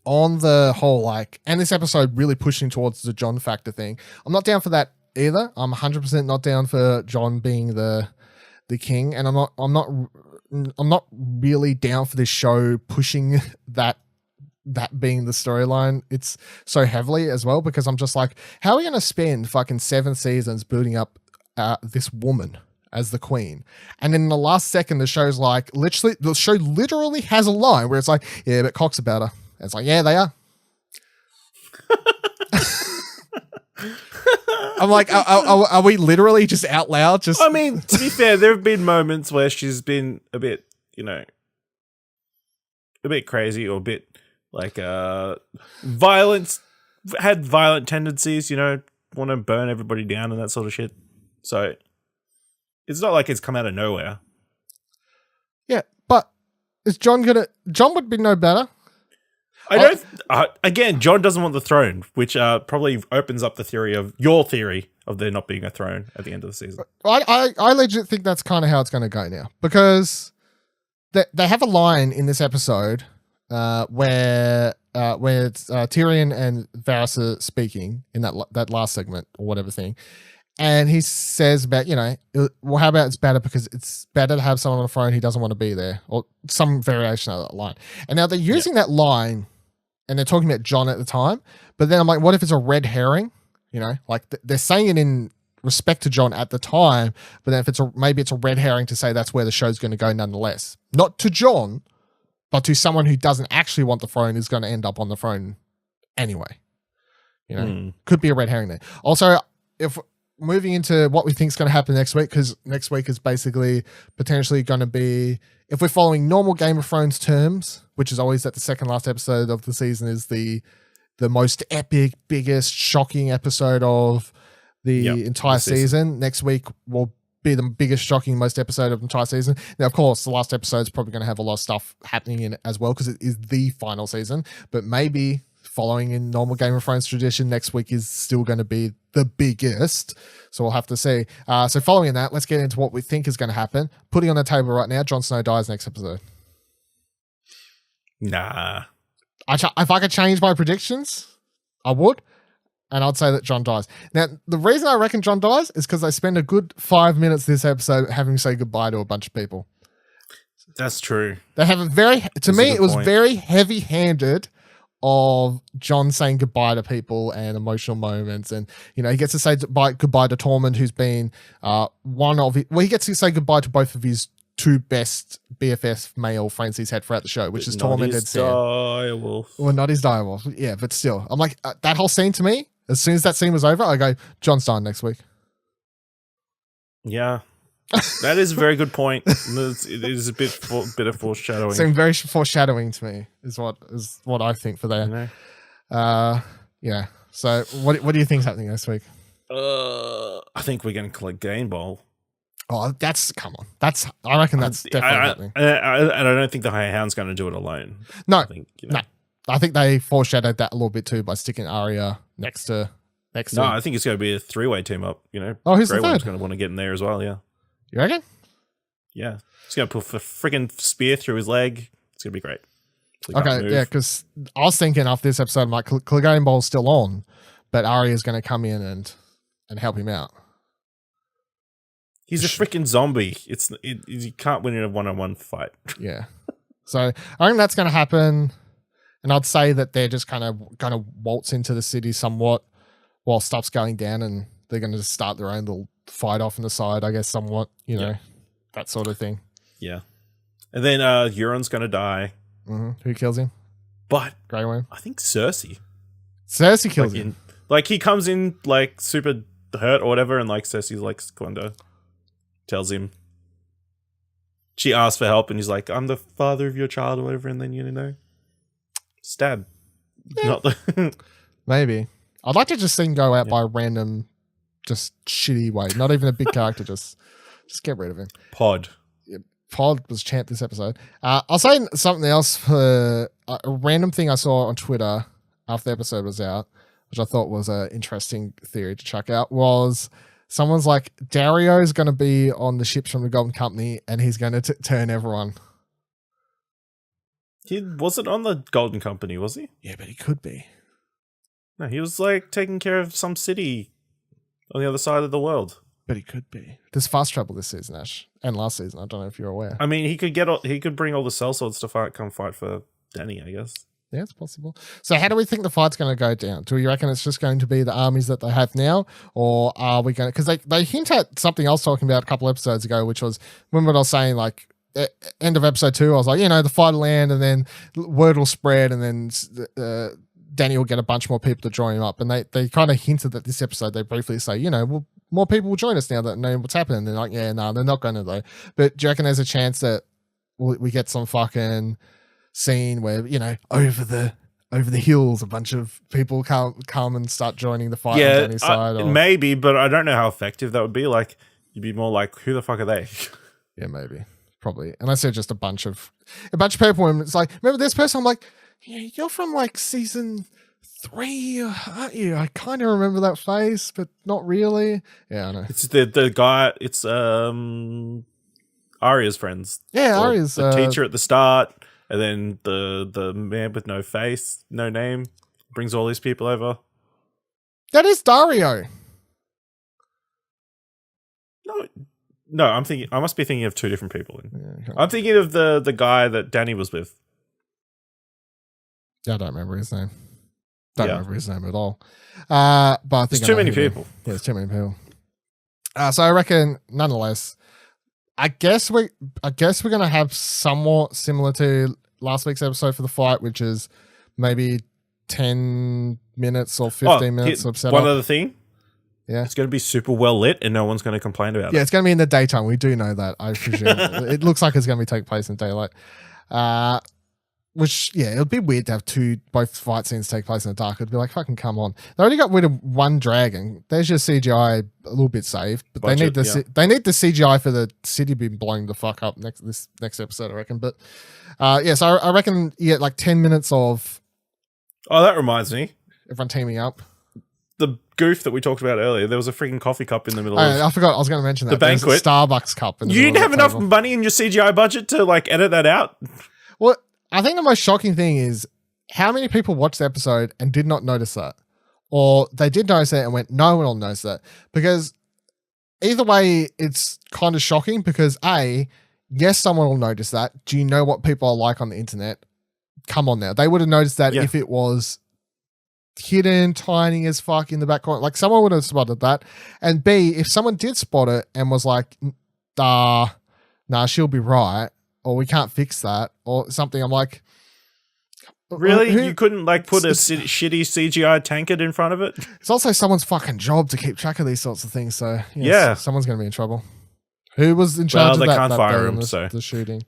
the whole, and this episode really pushing towards the Jon factor thing. I'm not down for that either. I'm 100% not down for Jon being the king, and I'm not really down for this show pushing that being the storyline. It's so heavily as well, because I'm just like, how are we going to spend fucking 7 seasons building up this woman as the queen, and then in the last second the show's like, the show literally has a line where it's like, yeah, but Cock's about her. And it's like, yeah, they are. I'm like, are we literally just out loud? I mean, to be fair, there have been moments where she's been a bit, a bit crazy, or a bit like violent tendencies, want to burn everybody down and that sort of shit. So it's not like it's come out of nowhere. Yeah, but is Jon would be no better. Again, Jon doesn't want the throne, which probably opens up the theory of your theory of there not being a throne at the end of the season. I legit think that's kind of how it's going to go now, because they have a line in this episode where it's Tyrion and Varys are speaking in that last segment or whatever thing, and he says about, well, how about it's better because it's better to have someone on the throne who doesn't want to be there, or some variation of that line. And now they're using that line, and they're talking about Jon at the time, but then I'm like, what if it's a red herring? They're saying it in respect to Jon at the time, but then if maybe it's a red herring to say that's where the show's going to go nonetheless. Not to Jon, but to someone who doesn't actually want the throne is going to end up on the throne anyway. Could be a red herring there. Also, if moving into what we think is going to happen next week, because next week is basically potentially going to be, if we're following normal Game of Thrones terms, which is always that the second last episode of the season is the most epic, biggest, shocking episode of the entire season. Next week will be the biggest, shocking, most episode of the entire season. Now, of course, the last episode is probably going to have a lot of stuff happening in it as well, because it is the final season, but maybe following in normal Game of Thrones tradition, next week is still going to be the biggest. So we'll have to see. So following that, let's get into what we think is going to happen. Putting on the table right now, Jon Snow dies next episode. Nah. If I could change my predictions, I would. And I'd say that Jon dies. Now, the reason I reckon Jon dies is because they spend a good 5 minutes this episode having to say goodbye to a bunch of people. That's true. They have it was very heavy-handed of Jon saying goodbye to people and emotional moments. And, he gets to say goodbye to Tormund, who's been he gets to say goodbye to both of his 2 best BFF male friends he's had throughout the show, which is Tormund and Sam. Well, not his direwolf. Yeah, but still. I'm like, that whole scene to me, as soon as that scene was over, I go, Jon's dying next week. Yeah. That is a very good point. It is a bit of foreshadowing. It's very foreshadowing to me, is what I think for that. Yeah. So what do you think is happening next week? I think we're going to collect Game Bowl. Oh, come on. I reckon that's definitely happening. And I don't think the High Hound's going to do it alone. No, I think, no. I think they foreshadowed that a little bit too by sticking Arya next to. No, I think it's going to be a 3-way team up. Oh, who's the Grey third? Worm's going to want to get in there as well. Yeah. You reckon? Yeah, he's going to put a freaking spear through his leg. It's going to be great. Okay, yeah, because I was thinking after this episode, like Clegane Bowl's still on, but Arya's going to come in and help him out. He's a freaking zombie. You can't win in a 1-on-1 fight. Yeah. So I think that's going to happen. And I'd say that they're just kind of going to waltz into the city somewhat while stuff's going down, and they're going to just start their own little fight off on the side, I guess, somewhat, that sort of thing. Yeah. And then Euron's going to die. Mm-hmm. Who kills him? But Grey Worm? I think Cersei. Cersei kills him. He comes in super hurt or whatever, and Cersei's Quando tells him. She asks for help, and he's like, "I'm the father of your child," or whatever, and then stab. Yeah. Not the Maybe. I'd like to just see him go out by a random, just shitty way. Not even a big character. Just get rid of him. Pod was champ this episode. I'll say something else for a random thing I saw on Twitter after the episode was out, which I thought was an interesting theory to check out, was someone's like, Dario's going to be on the ships from the Golden Company and he's going to turn everyone. He wasn't on the Golden Company, was he? Yeah, but he could be. No, he was taking care of some city on the other side of the world. But he could be. There's fast travel this season, Ash, and last season. I don't know if you're aware. I mean, he could bring all the sellswords to come fight for Dany, I guess. Yeah, it's possible. So how do we think the fight's going to go down? Do we reckon it's just going to be the armies that they have now? Or are we going to... Because they hint at something I was talking about a couple episodes ago, which was, remember what I was saying, end of episode 2, I was like, the fight will end and then word will spread and then Dany will get a bunch more people to join him up. And they kind of hinted that this episode, they briefly say, more people will join us now that know what's happening. They're like, yeah, no, they're not going to though. But do you reckon there's a chance that we get some fucking scene where, over the hills, a bunch of people come and start joining the fight on Dany's side? Maybe, but I don't know how effective that would be. You'd be more like, who the fuck are they? Yeah, maybe. Probably. Unless they're just a bunch of people. And it's like, remember this person? I'm like, yeah, you're from season 3, aren't you? I kind of remember that face, but not really. Yeah, I know. It's the guy. It's Arya's friends. Yeah, Arya's the teacher at the start, and then the man with no face, no name, brings all these people over. That is Dario. No, I must be thinking of two different people. Yeah, I'm thinking of the guy that Dany was with. Yeah, I don't remember his name. Don't remember his name at all. But I think there's too many people. Yeah, there's too many people. So I reckon, nonetheless, I guess we're gonna have somewhat similar to last week's episode for the fight, which is maybe 10 minutes or 15 minutes of setup. One other thing. Yeah. It's going to be super well lit and no one's going to complain about it. Yeah, it's going to be in the daytime. We do know that, I presume. It looks like it's going to take place in daylight. Which, yeah, it would be weird to have both fight scenes take place in the dark. It'd be like, fucking come on. They already got rid of one dragon. There's your CGI a little bit saved. But they need the CGI for the city being blown the fuck up this next episode, I reckon. But, so I reckon you get 10 minutes of... Oh, that reminds me. Everyone teaming up. The goof that we talked about earlier, there was a freaking coffee cup in the middle of... I forgot. I was going to mention that. The banquet. There's a Starbucks cup. You didn't have enough money in your CGI budget to edit that out? Well, I think the most shocking thing is how many people watched the episode and did not notice that. Or they did notice it and went, no one will notice that. Because either way, it's kind of shocking because yes, someone will notice that. Do you know what people are like on the internet? Come on now. They would have noticed that if it was hidden, tiny as fuck in the back corner. Someone would have spotted that. And B, if someone did spot it and was like, nah, she'll be right, or we can't fix that, or something, I'm like... Really? You couldn't put a shitty CGI tankard in front of it? It's also someone's fucking job to keep track of these sorts of things, so someone's going to be in trouble. Who was in charge of that? They can't fire him, the shooting.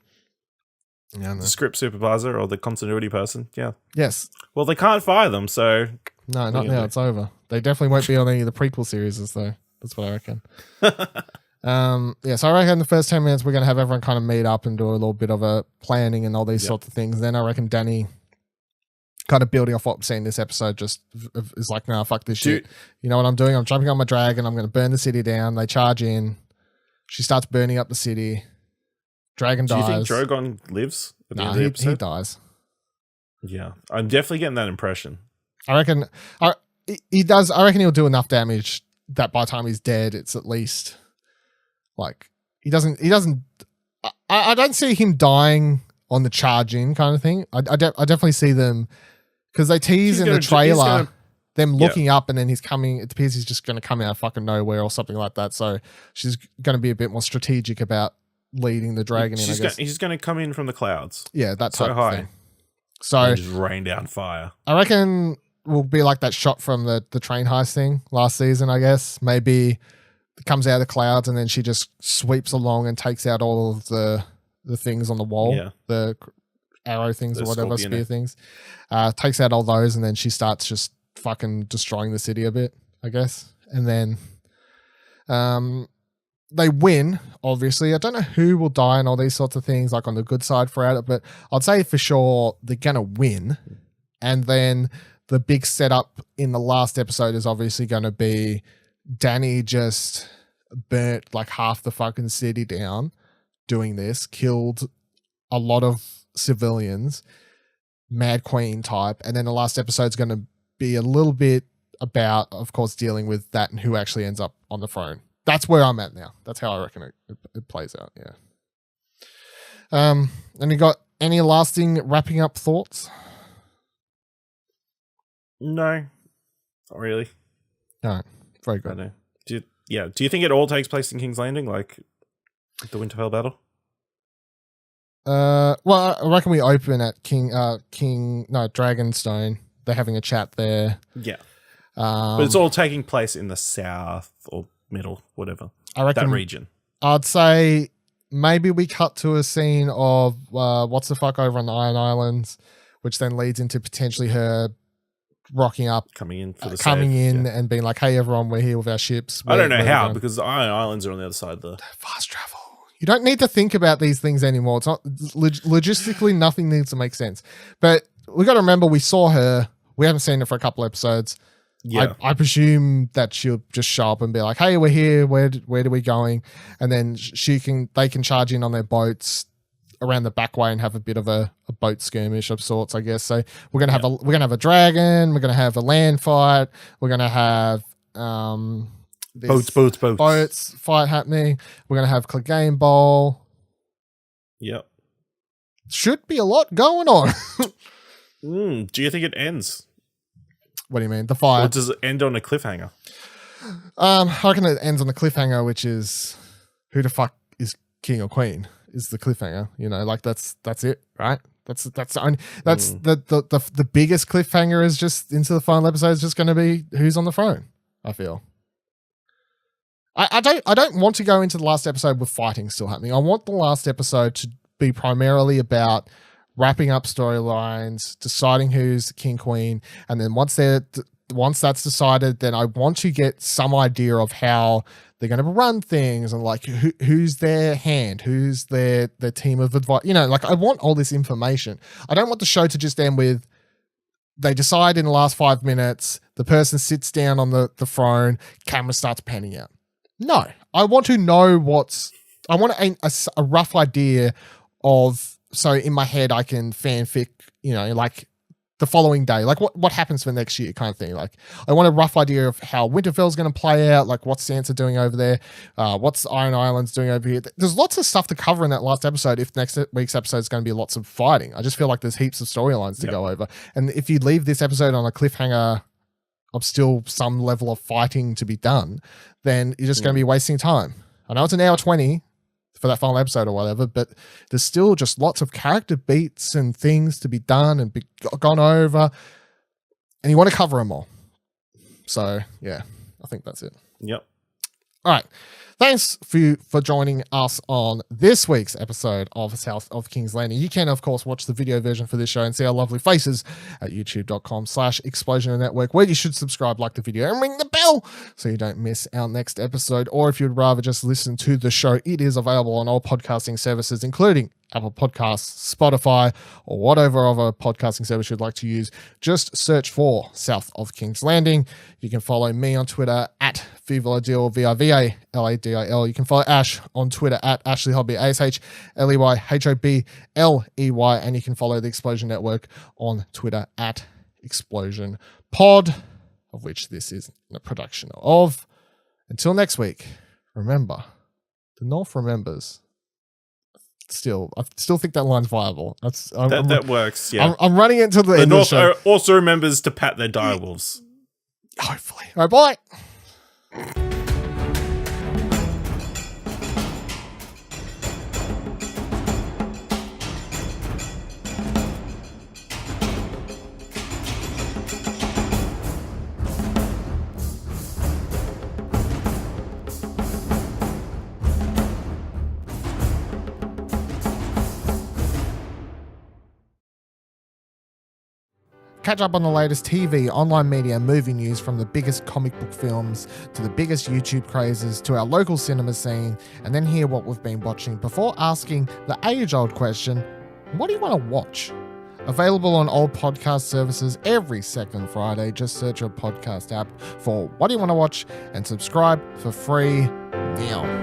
Yeah, the script supervisor or the continuity person, yeah. Yes. Well, they can't fire them, so... No, not now. It's over. They definitely won't be on any of the prequel series, though. That's what I reckon. So I reckon the first 10 minutes we're going to have everyone kind of meet up and do a little bit of a planning and all these sorts of things. Then I reckon Dany, kind of building off what we've seen this episode, just is like, nah, fuck this shit. You know what I'm doing? I'm jumping on my dragon. I'm going to burn the city down. They charge in. She starts burning up the city. Dragon dies. Do you think Drogon lives at the end of the episode? He dies. Yeah, I'm definitely getting that impression. I reckon he does. I reckon he'll do enough damage that by the time he's dead, it's at least like he doesn't. I don't see him dying on the charge in kind of thing. I definitely see them because they tease in the trailer them looking up and then he's coming. It appears he's just going to come out of fucking nowhere or something like that. So she's going to be a bit more strategic about leading the dragon in. I guess he's going to come in from the clouds. Yeah, that's so high. Thing. So just rain down fire. I reckon will be like that shot from the train heist thing last season, I guess. Maybe it comes out of the clouds and then she just sweeps along and takes out all of the things on the wall, the arrow things or whatever, spear things. Takes out all those and then she starts just fucking destroying the city a bit, I guess. And then they win, obviously. I don't know who will die and all these sorts of things, like on the good side for it, but I'd say for sure they're going to win. And then the big setup in the last episode is obviously going to be Dany just burnt like half the fucking city down doing this, killed a lot of civilians, Mad Queen type. And then the last episode's going to be a little bit about, of course, dealing with that and who actually ends up on the throne. That's where I'm at now. That's how I reckon it plays out. Yeah. And you got any lasting wrapping up thoughts? No, not really. All right. Very good. I know. Do you think it all takes place in King's Landing, like the Winterfell battle? Well, I reckon we open at Dragonstone. They're having a chat there. Yeah. But it's all taking place in the south or middle, whatever. I reckon that region. I'd say maybe we cut to a scene of what's the fuck over on the Iron Islands, which then leads into potentially her rocking up, coming in and being like, "Hey, everyone, we're here with our ships." I don't know how, because the Iron Islands are on the other side of the fast travel. You don't need to think about these things anymore. It's not logistically, nothing needs to make sense. But we got to remember, we saw her. We haven't seen her for a couple episodes. Yeah, I presume that she'll just show up and be like, "Hey, we're here. Where are we going?" And then they can charge in on their boats around the back way and have a bit of a boat skirmish of sorts, I guess. So we're gonna have a dragon. We're gonna have a land fight. We're gonna have boats fight happening. We're gonna have Clegane Bowl. Yep, should be a lot going on. Do you think it ends? What do you mean? The fight? Or does it end on a cliffhanger? I reckon it ends on the cliffhanger, which is who the fuck is king or queen is the cliffhanger. You know, like that's it, right? That's the biggest cliffhanger is just into the final episode is just going to be who's on the throne. I feel. I don't want to go into the last episode with fighting still happening. I want the last episode to be primarily about wrapping up storylines, deciding who's the king, queen, and then once that's decided, then I want to get some idea of how they're going to run things and like who's their hand, who's their team of advice. You know, like I want all this information. I don't want the show to just end with they decide in the last 5 minutes, the person sits down on the throne, camera starts panning out. No, I want to know I want a rough idea of. So in my head, I can fanfic, you know, like the following day, like what happens for next year kind of thing. Like I want a rough idea of how Winterfell's going to play out, like what's Sansa doing over there, what's Iron Islands doing over here. There's lots of stuff to cover in that last episode if next week's episode is going to be lots of fighting. I just feel like there's heaps of storylines to go over. And if you leave this episode on a cliffhanger of still some level of fighting to be done, then you're just going to be wasting time. I know it's an hour 20 for that final episode or whatever, but there's still just lots of character beats and things to be done and gone over, and you want to cover them all. So yeah, I think that's it. Yep. All right. Thanks for joining us on this week's episode of South of King's Landing. You can, of course, watch the video version for this show and see our lovely faces at youtube.com/Explosion Network, where you should subscribe, like the video, and ring the bell bell so you don't miss our next episode. Or if you'd rather just listen to the show, it is available on all podcasting services, including Apple Podcasts, Spotify, or whatever other podcasting service you'd like to use. Just search for South of King's Landing. You can follow me on Twitter at Vivaladil, Vivaladil. You can follow Ash on Twitter at AshleyHobby, ASHLEYHOBLEY. And you can follow the Explosion Network on Twitter at Explosion Pod, of which this is a production of. Until next week, remember, the North remembers. I still think that line's viable. That works. Yeah, I'm running into the end North of the show. Also remembers to pat their direwolves. Hopefully. All right, bye. Catch up on the latest TV, online media, movie news, from the biggest comic book films to the biggest YouTube crazes to our local cinema scene, and then hear what we've been watching before asking the age-old question, what do you want to watch? Available on all podcast services every second Friday. Just search your podcast app for What Do You Want to Watch and subscribe for free now.